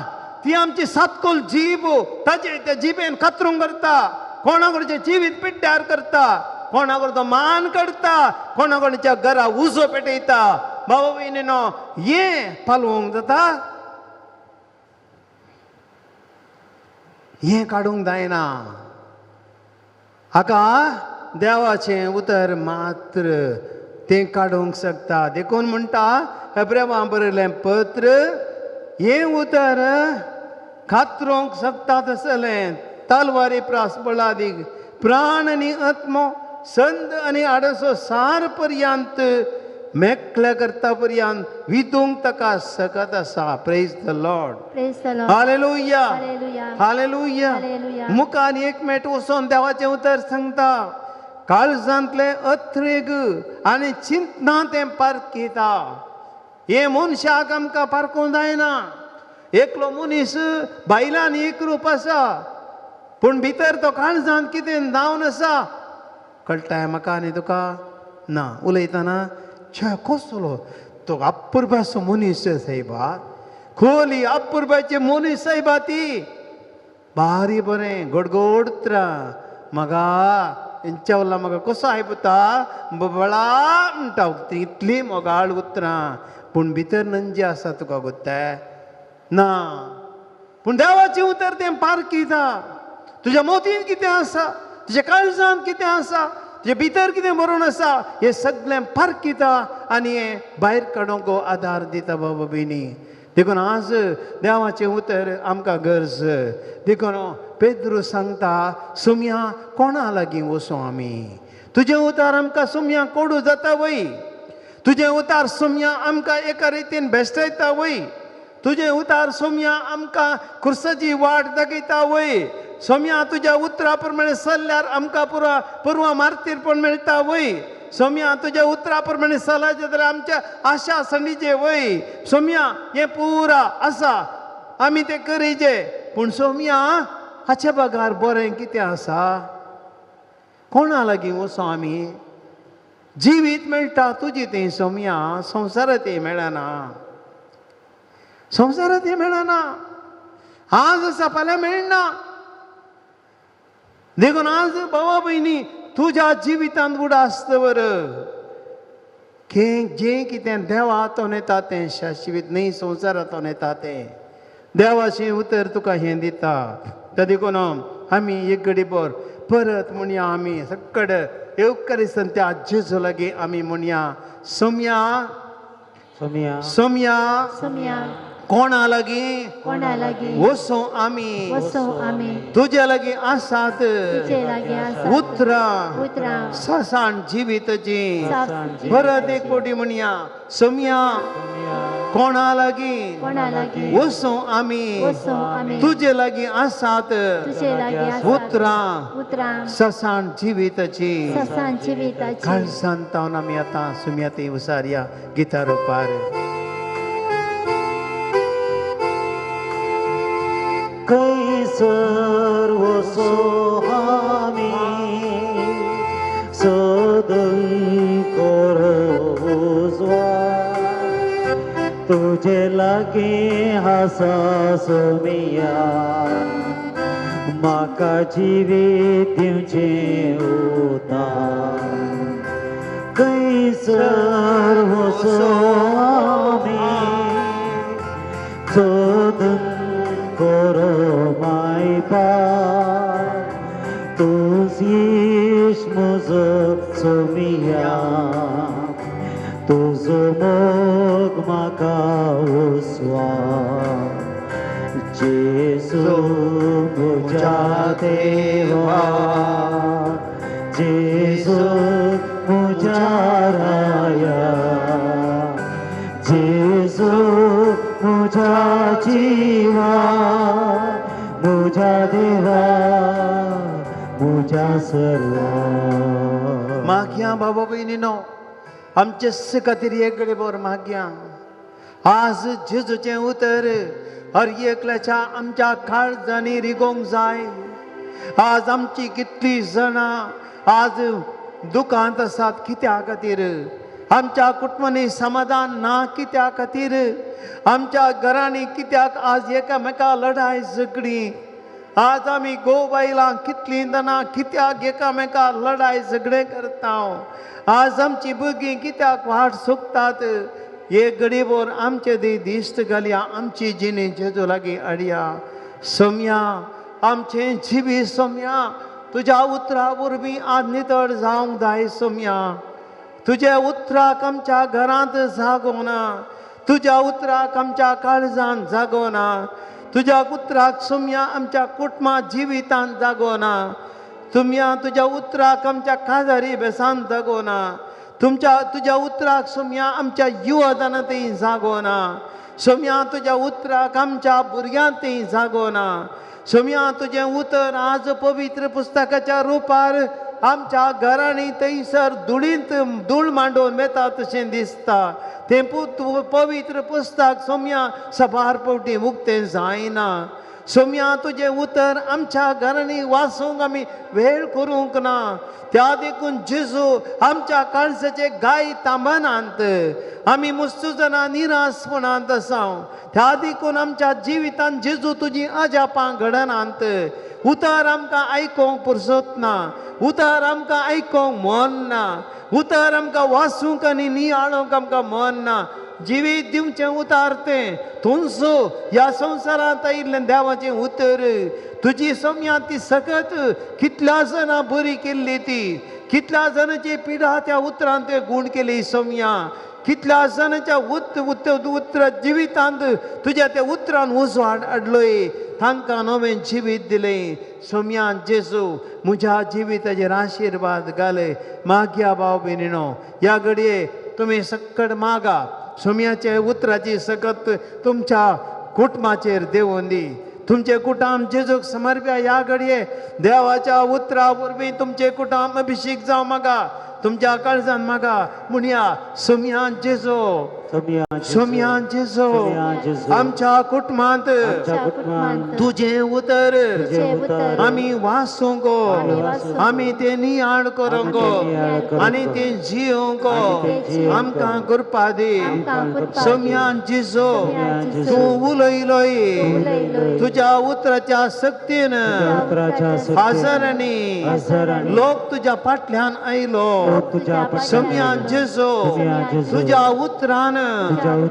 ती आमची सातकोल जीब ताचे त्या जिबेन कातरूंक करता, कोणाकडचे जिवीत पिड्ड्यार करता, कोणाकडचो मान करता, कोणाकडच्या घरा उजो पेटयता. बाबा भयणीनो, हे पालवोंक जाता? हे काडूंक जायना. हाका देवाचें उतर मात्र तें काडूंक शकता. देखून म्हणटा हेब्रेवां बरयलें पत्र, हे उतर कातरूंक शकता तसलें तलवारी प्रास बळादीक प्राण आनी आत्मो संद आनी आडसो सार पर्यंत मेकल्या करता पर्यंत वितूंक ताका सकत आसा. Praise the Lord. Praise the Lord. Hallelujah, Hallelujah. Hallelujah. Hallelujah. मुखार एक मेट वचोन देवाचें उतर सांगता. काळजांतले अथ्रेग आनी चिंतना तें पारखीता. हे मनशाक आमकां पारखूंक जायना. एकलो मनीस बायलान एक रूप आसा, पूण भितर तो काळजांत कितें जावन आसा कळटाय म्हाका आनी तुका? ना. उलयतना छे कसलो तो अपुर्बाचो मनीस सायबा, खोली अपुर्बाचे मनीस सायबा ती भारी बरें गडगड उतरां म्हाका हेंच्या वल्ला म्हाका कसो आयपुता बळा म्हणटा इतली मोगाळ उतरां, पूण भितर नंजी आसा तुका गुत्ताय ना. पूण देवाचें उतर तें पारखीता. तुज्या मोतीन कितें आसा, तुज्या काळजांत कितें आसा, तुजे भितर कितें बरोवन आसा, हें सगळें पारखीता आनी हें भायर काडूंक आदार दिता. बाबा भयणी, देखून आज देवाचें उतर आमकां गरज. देखून पेद्रू सांगता, सुमया कोणा लागीं वचूं आमी? तुजें उतर आमकां सुमया कोडू जाता वय. तुजें उतार सुमया आमकां एका रितीन बेश्टायता वय. तुजें उतार सोम्या आमकां खुर्साची वाट दाखयता वय. सोम्या तुज्या उतरा प्रमाणे चल्ल्यार आमकां पुरवा मार्तीरपण मेळटा वय. सोम्या तुज्या उतरा प्रमाणे चलाचे जाल्यार आमच्या आशा संडीचे वय. सोम्या हें पुरा आसा, आमी तें करीचे. पूण सोम्या हाचे बागार बरें कितें आसा? कोणा लागीं वचों आमी? जिवीत मेळटा तुजी तें सोम्या, संवसारांत तें मेळना. संवसारांत हें मेळना. आज आसा फाल्यां मेळना. देखून आज बाबा भयणी तुज्या जिवितांत उडासतवर जें कितें देवा हातून येता तें शाश्वीत न्ही, संवसारांतून येता तें. देवाचें उतर तुका हें दिता. त्या देखून आमी एक घडीभर परत म्हणया, आमी सक्कड येवकारिस्तांच्या जेजू लागीं आमी म्हणया, सोम्या सोम्या सोम्या सोम्या कोणा लागीं कोणा लागीं वचों आमी? वचों आमी? तुज्या लागीं आसात तुजे लागीं आसात उतरां उतरां सासाण जिविताची. साफ परत एक कोटी म्हणया, सोम्या कोणा लागीं कोणा लागीं वचों आमी? वचों आमी? तुजे लागीं आसात तुजे लागीं आसात उतरां उतरां सासाण जिविताची. ससां जिविताची. काळजांत तावन आमी आतां सुम्या ती उसारया गितार रुपार. कैसर वचो आमी सोदून करो उजवाड, तुजे लागीं आसा सोम्या म्हाका जिवीत दिवचें उतार. कैसर वचो आमी सोदून करो माय बाप, तुझीश म्हजो सोम्या, तुजो मोग म्हाका उसवा. जेजू म्हज्या देवा, जेजू म्हज्या राया, जेजू म्हज्या जीवा, म्हज्या देवा, म्हज्या सर्वा. मागया बाबा भयणीनो, आमचे खातीर एक घडीभर मागया. आज जेजूचें उतर हर एकल्याच्या आमच्या काळजांनी रिगोंक जाय. आज आमची कितली जाणां आज दुखांत आसात कित्या खातीर, आमच्या कुटुंबांनी समाधान ना कित्या खातीर, आमच्या घरांनी कित्याक आज एकामेका लढाय झगडी. आज आमी घोव बायलां कितलीं जाणां कित्याक एकामेका लढाय झगडे करता. आज आमची भुरगीं कित्याक वाट सुकतात. एक घडीभर आमचे दी दिश्ट घालया, आमची जिणी जेजू लागीं हाडया. सोम्या आमचें जिवी सोम्या तुज्या उतरा वरवीं आज नितळ जावंक जाय. सोम्या तुज्या उतराक आमच्या घरांत जागो ना, तुज्या उतराक आमच्या काळजांत जागो ना, तुज्या उतराक सोम्या आमच्या कुटुंबां जिवितांत जागो ना. सोम्या तुज्या उतराक आमच्या काजारी बेसांत जागो ना. तुज्या उतराक सोम्या आमच्या युवजनांतय जागो ना. सोम्या तुज्या उतराक आमच्या भुरग्यांतय जागो ना. सोम्या तुजें उतर आज पवित्र पुस्तकाच्या रुपार आमच्या घरांनी थंयसर धुळींत धूळ मांडून मेता तशें दिसता. तें पवित्र पुस्तक सोम्या सबार फावटी उक्तें जायना. सोम्या तुजें उतर आमच्या घरांनी वाचूंक आमी वेळ करूंक ना. त्या देखून जेजू आमच्या काळजाचे गाय तांबनांत आमी मुस्तुजना निरासपणांत आसा. त्या देखून आमच्या जिवितांत जेजू तुजी अजापां घडनांत. उतर आमकां आयकोंक पुरसत ना, उतर आमकां आयकोंक मन ना, उतर आमकां वाचूंक आनी नियाळोंक आमकां मन ना. जिवीत दिवचें उतार तें तुमचो ह्या संवसारांत आयिल्लें देवाचें उतर. तुजी सोम्या ती सकत कितल्या जाणां बरी केल्ली ती, कितल्या जाणांची पिडा त्या उतरांत ते गूण केली. सोम्या कितल्या जाणांच्या उतर जिवितांत तुज्या त्या उतरान उजवाड हाडलोय, तांकां नवें जिवीत दिलें. सोम्या जेजू म्हज्या जिविताचेर आशिर्वाद घाल. मागया भाव भयणीनो, ह्या घडये तुमी सक्कड मागा. सोम्याचे उतराची सकत तुमच्या कुटुंबाचेर देवून दी. तुमचे कुटुंब जेजूक समर्प्या. ह्या घडये देवाच्या उतरा वरवीं तुमचे कुटुंब अभिषेक जावं मागा. तुमच्या काळजान मागा. म्हणया सोम्या जेजू, सोम्या जेजू आमच्या कुटुंबांत तुजें उतर आमी वाचूंक, आमी तें नियाळ करूंक आनी तें जियोंक आमकां करपा दी. सोम्या जेजू तूं उलयलोय तुज्या उतराच्या सक्तीन हजारांनी लोक तुज्या फाटल्यान आयलो. सोम्या जेजू तुज्या उतरान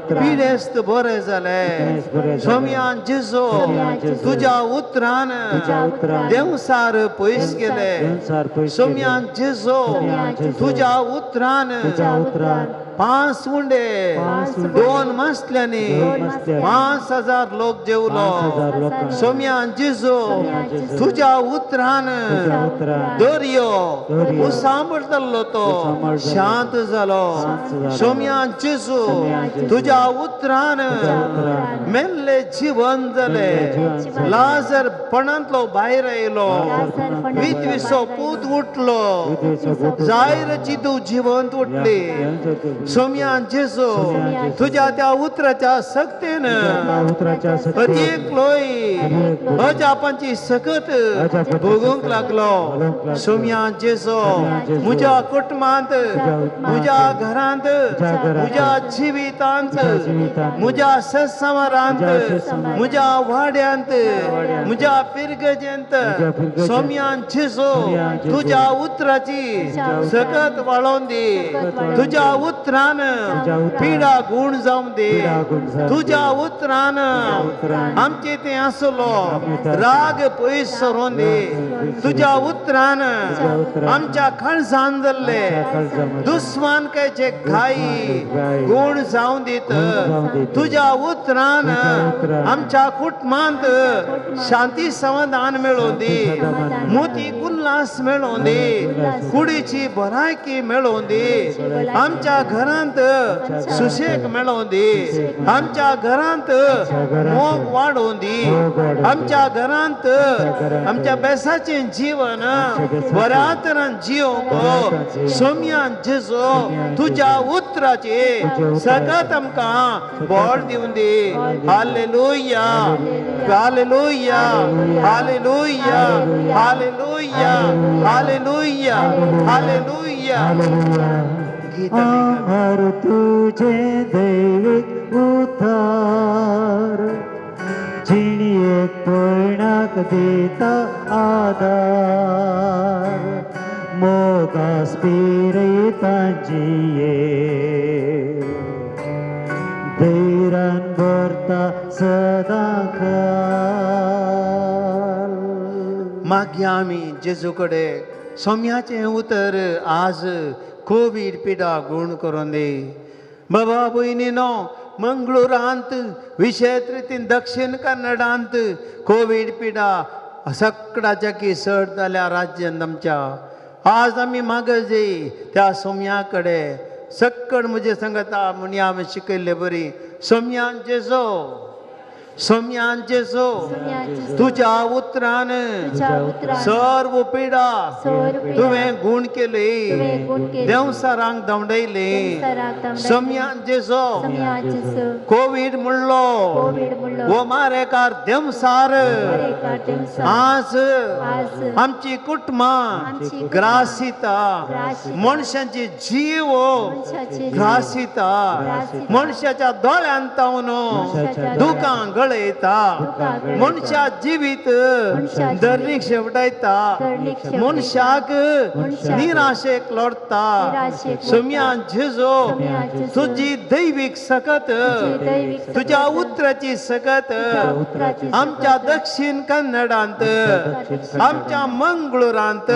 पिडेस्त बरें जालें. सोम्या जेजू तुज्या उतरान देवसार पयस गेले. सोम्या जेजू तुज्या उतरान 5 उंडे 2 मसल्यांनी 5,000 लोक जेवलो. सोम्या जेजू तुज्या उतरान दर्यो उसांबळटलो तो शांत जालो. सोम्या जेजू तुज्या उतरान मेल्ले जिवन जाले. लाजर पणांतलो भायर आयलो. विधवेचो पूत उठलो. जायराची तूं जिवंत उठली. सोम्या जेजू तुज्या त्या उतराच्या सक्तीन एक लोय अजापांची सकत भोगूंक लागलो. सोम्या जेजू म्हज्या कुटुंबांत, म्हज्या घरांत, म्हज्या जिवितांत, म्हज्या संसारांत, म्हज्या वाड्यांत, म्हज्या पिरगजेंत सोम्या जेजू तुज्या उतराची सकत वाळोवन दी. तुज्या उतरान पिडा गूण जावं दे. तुज्या उतरान आमचे तें आसलो राग पयस सरोन दे. तुज्या उतरान आमच्या काळजान जाल्ले दुस्मानकायेचे घाई गूण जावं दीत. तुज्या उतरान आमच्या कुटुंबांत शांती समाधान मेळोवन दी. मोती उल्हास मेळोवन दी. कुडीची भलायकी मेळोवन दी. आमच्या घरांत सुशेग मेळोवन दी. आमच्या घरांत मोग वाडोवन दी. आमच्या घरांत आमच्या बेसाचें जीवन बऱ्या तरान जियोंक सोम्या जेजू तुज्या उतराची सकत आमकां बळ दिवन दे hallelujah hallelujah hallelujah hallelujah hallelujah hallelujah आभार तुझे दैविक उद्धार जिणिये तोयणाक देता आदार मोगास पिरयता जिये धैर्यान भरता सदा काल मागया आमी जेजू कडेन सोम्याचें उतर आज कोवीड पिडा गुण करून दे बाबा भयणीनो मंगळुरांत विशेष रितीन दक्षिण कन्नडांत कोवीड पिडा सकडाच्या की सड जाल्या राज्यांत आमच्या आज आमी मागजे त्या सोम्या कडेन सक्कड म्हजे सांगता म्हणी हांवें शिकयल्ले बरी सोम्यान जेजो सोम्यान जेजो तुझ्या उतरान सर्व पिडा तुवें गुण केले देवसारांक धांवडयले सोम्यान जेजो कोवीड म्हणलो वो मारेकार देवसार आज आमची कुटुंबां ग्रासिता मनशांची जीव ग्रासिता मनशाच्या दोळ्यांत तावन दुकां गळयता मनशा जिवीत दर्नीक शेवटायता मनशाक निराशेक लोडता सोम्यान जेजो तुजी दैवीक सकत तुझ्या उतराची सकत आमच्या दक्षिण कन्नडांत आमच्या मंगळुरांत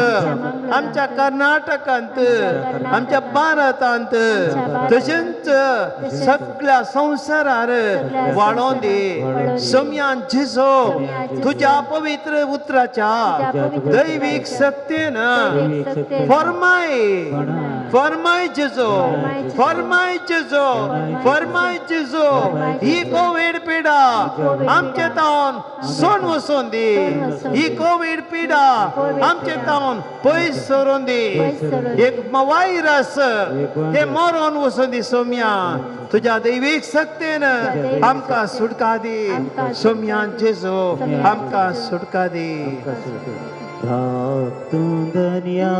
आमच्या कर्नाटकांत आमच्या भारतांत तशेंच सगळ्या संवसारार वाडोवन दे सोम्यान जेजो तुझ्या पवित्र उतराच्या दैवीक सक्तीन फरमाय जेजो फरमाय जेजो ही कोवीड पिडा आमचे तावन सोन वचोन दी ही कोवीड पिडा आमचे तावन पयस सरोन दी एक वायरस हे मरोन वचोन दी सोम्या तुझ्या दैवीक सक्तीन आमकां सुटका दी सोम्यान जेजो आमकां सुटका दी तूं दनिया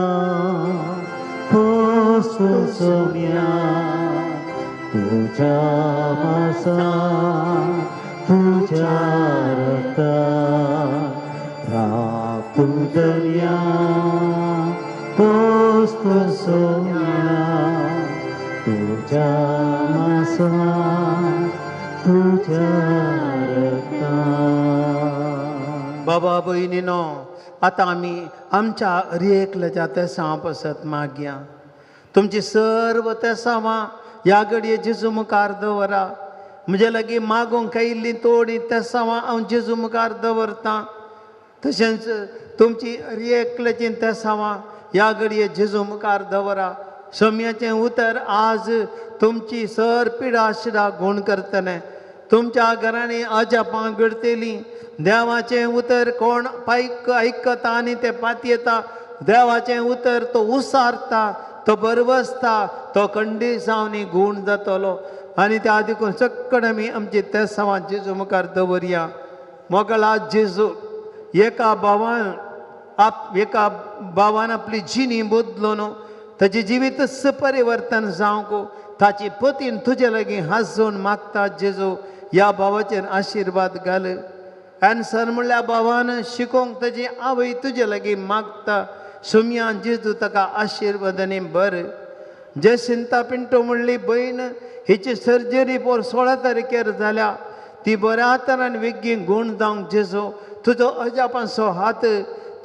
पोसू सोम्या तुझ्या मासा तुझ्या रक्ता तूं दनिया पोसू सोम्या तुझ्या मासा तुझ्या रक्ता बाबा भयणीनो आतां आमी आमच्या हरिएकल्याच्या तेसां पसत मागया तुमची सर्व तेसांवां ह्या घडये जेजू मुखार दवरा म्हजे लागीं मागोवंक आयिल्लीं तोडी तेसांवां हांव जेजू मुखार दवरतां तशेंच तुमची हरिएकल्याची तेसांवां ह्या घडये जेजू मुखार दवरा सोम्याचें उतर आज तुमची सर पिडा शिडा गुण करतलें तुमच्या घरांनी अजापां घडतलीं देवाचें उतर कोण आयकता आनी ते पातयेता देवाचें उतर तो उसारता तो बरवसता तो खंडी जावनी गुण जातलो आनी त्या देखून सक्कड आमी आमचे तेसांवां जेजू मुखार दवरया मोगळा जेजू एका भावान आपली जिणी बदलो न्हू ताचें जिवीत परिवर्तन जावंक ताची पतीन तुजे लागीं हांसून मागता जेजू ह्या भावाचेर आशिर्वाद घाल एन्सर म्हणल्यार भावान शिकोवंक ताची आवय तुजे लागीं मागता सोम्यान जेजू ताका आशिर्वादांनी भर जयसिंता पिंटो म्हणली भयण हिची सर्जरी 16 तारखेर जाल्या ती बऱ्या तरान वेगळी गुण जावंक जेजू तुजो अजापांचो हात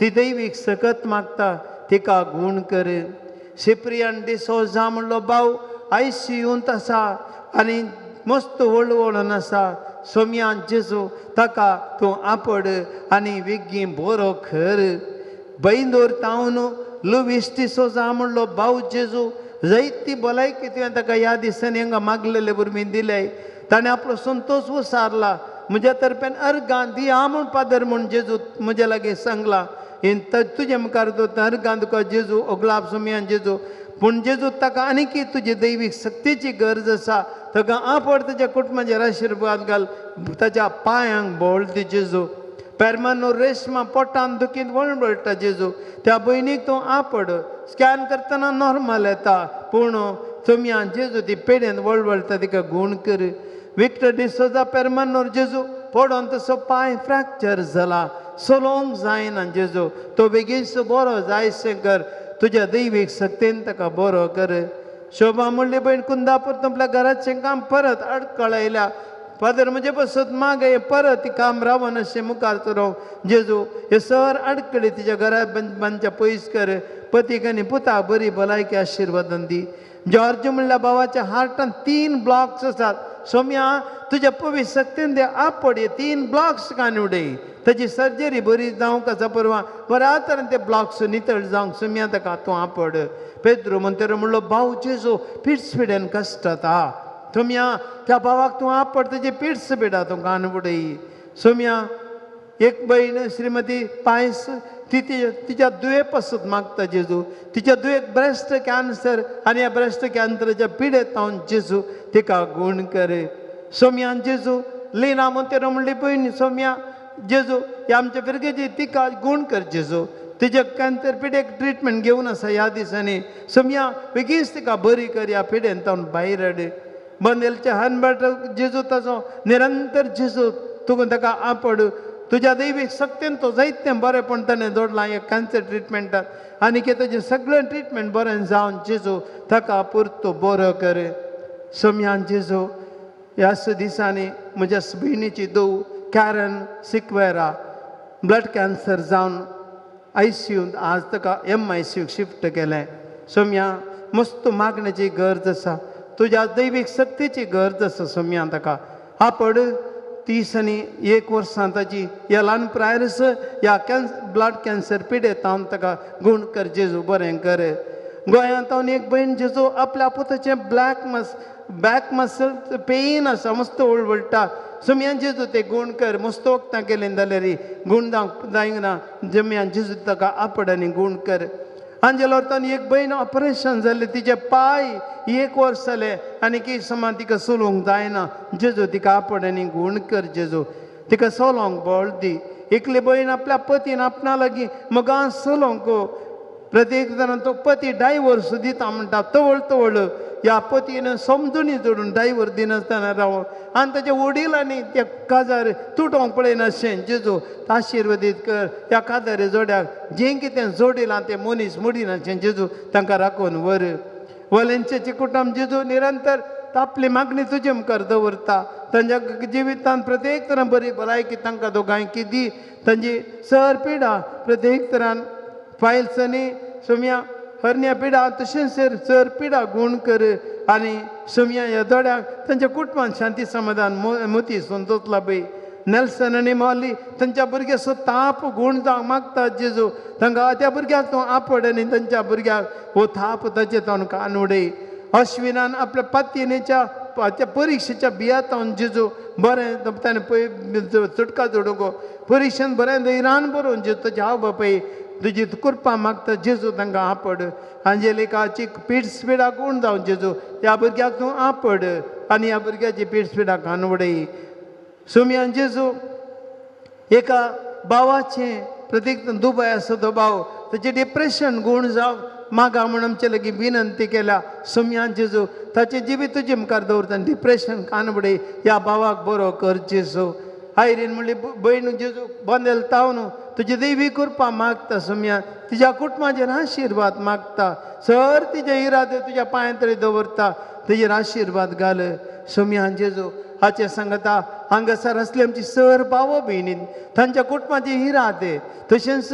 ती दैवीक सकत मागता तिका गुण कर सिप्रियन डिसोजा म्हणलो भाव ICUंत आसा आनी मस्त वळवळून आसा सोम्यान जेजू ताका तूं आपड आनी वेगळी बरो कर बैंदोर तावन लुवीस डिसोजा म्हणलो भाव जेजू जायती भलायकी तुवें ताका ह्या दिसांनी हांगा मागलेले बरमी दिले ताणें आपलो संतोष उसारला म्हज्या तर्फेन अर्गां दिया म्हूण पादर म्हूण जेजू म्हजे लागीं सांगला तुजे मुखार अर्गां तुका जेजू ओगलाप सोम्यान जेजू पूण जेजू ताका आनीक तुजी दैवीक शक्तीची गरज आसा ताका आपड तुज्या कुटुंबाचेर आशिर्वाद घाल ताच्या पांयांक बोळ दी जेजू पेरमानो रेशमा पोटान दुखीत वळवळटा जेजू त्या भयणीक तूं आपड स्कॅन करतना नॉर्मल येता पूण तुमयां जेजू ती पेड्यान वळवळटा तिका गूण कर विक्टर डिसोजा पेरमानोर जेजू पडोन तसो पांय फ्रॅक्चर जाला चलोवंक जायना जेजू तो बेगीनसो बरो जायशें कर तुज्या दैवीक शक्तीन ताका बरो कर शोभा म्हणली भयण कुंदापूर आपल्या घराचें काम परत अडकळयल्या फादर म्हणजे बसत माग हे परत ती काम रावन अशें मुखार चलोव जेजू हे सर अडकळी तिच्या घरात बांदच्या पयस कर पतीक आनी पुताक बरी भलायकी आशिर्वादान दी जॉर्ज म्हणल्या भावाच्या हार्टान 3 ब्लॉक्स आसात सोम्या तुज्या पवित्र शक्तीन दे आपड हे 3 ब्लॉक्स कान उडय ताची सर्जरी बरी जावंक आसा परवा बऱ्या तरेन ते ब्लॉक्स नितळ जावंक सोम्या ताका तूं आपड पेद्रो म्हणटरो म्हणलो भाव जेजू पिड्सपिड्यान कश्टात आहा सोम्या त्या भावाक तूं आपड ताची पिड्स पिडा तूं कान उडय सोम्या एक भयण श्रीमती पायस ती तिच्या दुये पासून मागता जेजू तिच्या दुयेक ब्रेस्ट कॅन्सर आनी ह्या ब्रेस्ट कॅन्सराच्या पिडेत हांव जेजू तिका गूण कर सोम्यान जेजू लिना म्हणटरो म्हणली भयण सोम्या जेजू ह्या आमच्या भुरग्याची तिका गूण कर जेजू तिच्या कॅन्सर पिडेक ट्रिटमेंट घेवन आसा ह्या दिसांनी सोम्या बेगीच तिका बरी कर ह्या पिडेन तावन भायर हाड बंदेलच्या हनबट जेजू ताचो निरंतर जेजू तूं ताका आपड तुज्या दैवीक शक्तीन तो जायतें बरेंपण ताणें जोडलां हे कॅन्सर ट्रिटमेंटाक आनी ताजें सगळें ट्रिटमेंट बरें जावन जेजू ताका पुरतो बरो कर सोम्यान जेजू ह्या दिसांनी म्हज्या भयणीची धूव कॅरन सिक्वेरा ब्लड कॅन्सर जावन ICUंत आज ताका MICUक शिफ्ट केलें सोम्या मस्त मागण्याची गरज आसा तुज्या दैवीक शक्तीची गरज आसा सोम्या ताका आपड 30 आनी 1 वर्सां ताची ह्या ल्हान प्रायरस ह्या ब्लड कॅन्सर पिडेत हांव ताका गूण कर जेजू बरें कर गोंयांत हांव एक भयण जेजू आपल्या पुताचें बॅक मसल पेन आसा मस्त वळवळटा सोम्यान जेजू ते गूण कर मस्त वखदां केलें जाल्यार गूण जायना ना जम्यान जेजू ताका आपड आनी गूण कर आंजेलोतान एक भयण ऑपरेशन जालें तिचे पाय 1 वर्स जालें आनी की समान तिका चलोवंक जायना जेजू तिका आपड आनी गूण कर जेजू तिका चलोवंक बळ दी एकली भयण आपल्या पतीन आपणा लागीं मगां चलोवंक प्रत्येक जाणां तो पती डायवोर्स दिता म्हणटा तवळ ह्या पतीन समजुनी जोडून डायव्हर दिनासतना रावो आनी ताच्या वडिलांनी त्या काजार तुटोवंक पळयनाशें जेजू आशिर्वादीत कर ह्या काजारे जोड्याक जें कितें जोडिलां तें मनीस मोडिनाशें जेजू तांकां राखून व्हर वलेंचेची कुटुंब जेजू निरंतर आपली मागणी तुजे मुखार दवरता तांच्या जिवितांत प्रत्येक तरान बरी भलायकी तांकां दोगांयकी दी तांची सर पिडा प्रत्येक तरान फायल्स आनी सोम्या हरण्या पिडा तशेंच सर पिडा गूण कर आनी सोम्या ह्या दोड्याक तांच्या कुटुंबांत शांती समाधान मोती संतोषला पळय नेल्सन आनी मॉली तांच्या भुरग्याचो ताप गूण जावंक मागतात जेजू तांकां त्या भुरग्याक तूं आपड आनी तांच्या भुरग्याक हो थाप ताचे तावन कान उडय अश्विनान आपल्या पत्नीच्या परिक्षेच्या बियांत हांव जेजू बरें ताणें पळय सुटका जोडूंक परिक्षेन बरें धैर्यान बरोवन जेजू ताचे हाव बापाय तुजी कृपा मागता जेजू तांकां आपड आंजेलिकाची पिड्स पिडा गूण जावन जेजू ह्या भुरग्याक तूं आपड आनी ह्या भुरग्याची पिड्स पिडा कान उडय सोम्यान जेजू एका भावाचें प्रत्येक दुबय आसा तो भाव ताचें डिप्रेशन गूण जावं मागा म्हण आमचे लागीं विनंती केल्या सोम्यान जेजू ताचें जिवीत तुजे मुखार दवरता डिप्रेशन कान उडय ह्या भावाक बरो कर जेजू आयरीन म्हणली भयण जेजू बंदेल ताव न्हू तुजी दैवी कृपा मागता सोम्या तिच्या कुटुंबाचेर आशिर्वाद मागता सर तिचे इरादे तुज्या पांया तळी दवरता तेजेर आशिर्वाद घाल सोम्या जेजू हाचे सांगता हांगासर असली आमची सर भाव भयणीन तांच्या कुटुंबाचे इरादे तशेंच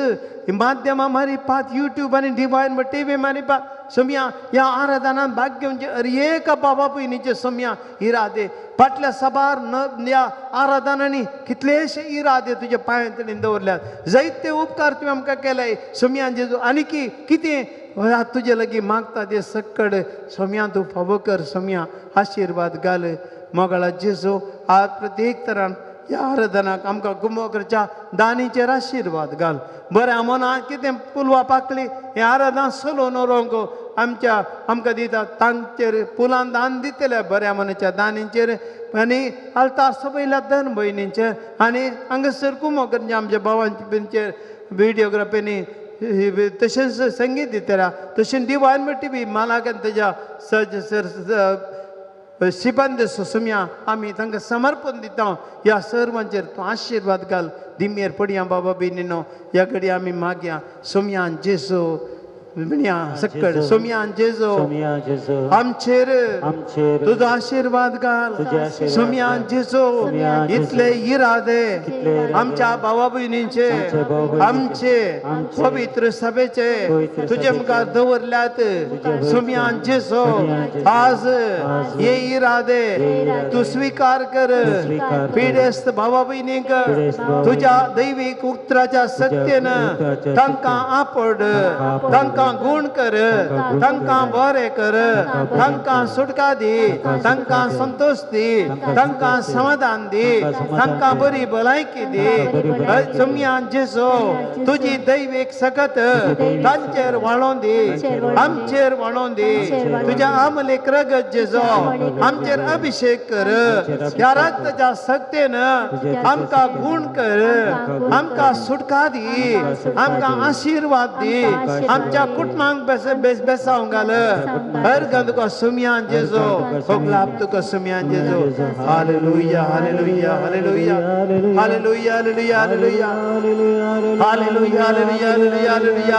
माध्यमां मारिपात यूट्यूब आनी डिवायन TV मारिपात सोम्या ह्या आराधनांत भाग घेवचे हर एका भावा भयणीचे सोम्या इरादे फाटल्या सभार ह्या आराधनांनी कितलेशे इरादे तुजे पांया तळीन दवरल्यात जायते उपकार तुवें आमकां केल्याय सोम्या जेजू आनी कितें तुजे लागीं मागता ते सक्कड सोम्या तूं फावो कर सोम्या आशिर्वाद घाल मोगळा जेजू आज प्रत्येक तरान ह्या आराधनाक आमकां कुंभकरच्या दानीचेर आशिर्वाद घाल बरें आमोन आज कितें पुलवा पाकली हें आराधना चलोवन व्हरोंक आमकां दिता तांचेर पुलान दान दितले बऱ्या मनाच्या दानींचेर आनी आलता सबयल्या धन भयणींचेर आनी हांगासर कुमो करचे आमच्या भावांचेर व्हिडिओग्राफीनी तशेंच संगीत दितल्या तशें दिवान टी व्ही मालाक तेज्या सिबंद सुसुम्या आमी तांकां समर्पण दिता ह्या सर्वांचेर तूं आशिर्वाद घाल दिमेर पडया बाबा बिनीनो ह्या घडी आमी मागया सोम्यान जेजू म्हणया सकड सोम्यान जेजू सोम्या जेजू आमचेर आमचेर तुजो आशिर्वाद घाल तुजे आशिर्वाद सोम्यान जेजू सोम्यान जेजू इतले इरादे इतले आमच्या भावा भयणींचे आमच्या भावा भयणींचे, आमचे आमचे पवित्र सभेचे पवित्र तुजे सभेचे, मुखार दवरल्यात सोम्यान जेजू सोम्यान जेजू, आज आज ये इरादे इरादे तू स्वीकार कर स्वीकार कर. पिडेस्त भावा भयणीक पिडेस्त भावा तुझ्या दैविक उक्ताच्या सत्यन उक्ताच्या तांकां आपड आपड. तांकां गुण कर गुण तांकां कर. बरें कर तांकां सुटका दी तांकां संतोष दी तांकां समाधान दी समाधान तांकां दी. बरी भलायकी दी बरी भलायकी. सोम्यान जेजू तुजी दैविक सकत तांचेर वाळोवन दी आमचेर वाळोवन दी तुज्या आमलेक रगत जेजू आमचेर अभिषेक कर ह्या रक्ताच्या सक्तेन आमकां गुण कर आमकां सुटका दी आमकां आशिर्वाद दी आमच्या कुटुंबांक बेसावंक घाल हर गंद तुका सुम्यान जेजू होगलाप तुका सुम्यान जेजू hallelujah hallelujah hallelujah hallelujah hallelujah hallelujah hallelujah hallelujah hallelujah hallelujah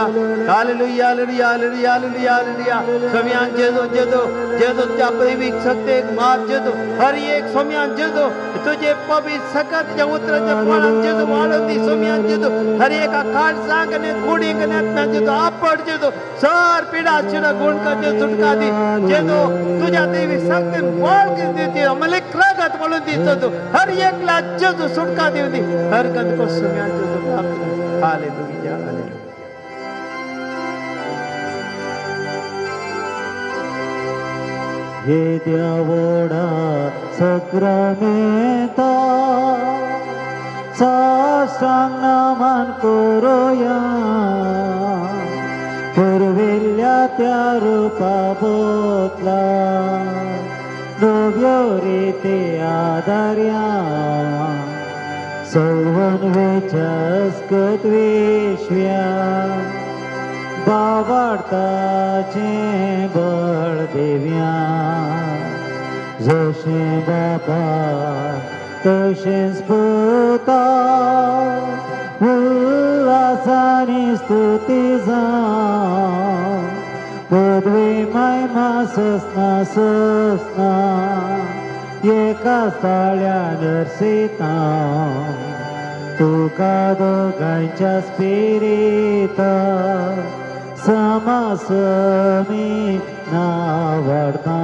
hallelujah hallelujah hallelujah hallelujah सोम्यान जेजू जेजू जेजू त्या दैविक सत्तेक मात जेजू हर एक सोम्यान जेजू तुझे पवित्र सकत त्या उतराच्या फळान जेजू वाढोवन दी सोम्यान जेजू हर एका काळजाक आनी कुडीक आनी जेजू आपड जेजू सर पिडा चिडा गुण कर जेजू सुटका दी जेजू तुझ्या दैविक सत्तेन वाळ दी अमलेक रगत म्हणून दी जेजू हर एकला जेजू सुटका देऊ दी हर गंद को सोम्यान जेजू प्राप्त हालेलुया हालेलुया येद्या वोडा सक्रामेता साष्टांग नमन करूया पुरविल्ल्या त्या रूपा बोतला नव्यो रीती आदार्या सौवन वेचस्कत वेश्व्या बावाडताचे बळ देव्या जशें बाबा तशेंच पुता उल्हासानी स्तुती जावं पदवी महिमा ससना ससना एका स्थळ्या नरसिता तुका दोगांच्या स्पिरित समासमी नावडता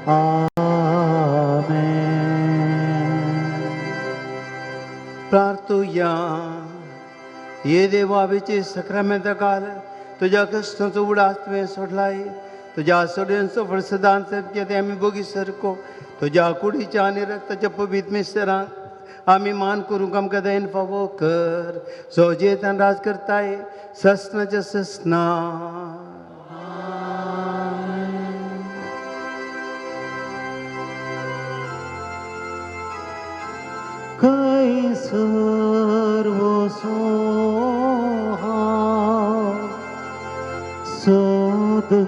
आमेन. प्रार्थुया ये देवाविचे सक्रामेंत काल तुझ्या कष्टाचो उडास तुवें सोडलाय तुझ्या सोड्यांचो फळ सदां सत्य ते आमी बोगी सरको तुझ्या कुडीच्या आनी रक्ताच्या पवित्र मिसरांक आमी मान करूंक आमकां दयन फावो कर सोजेतान राज करताय ससनाच्या ससना कैसर सोहा सोदून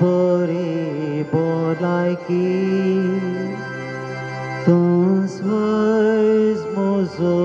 बरी बोलायकी तूं स्वयं म्हजो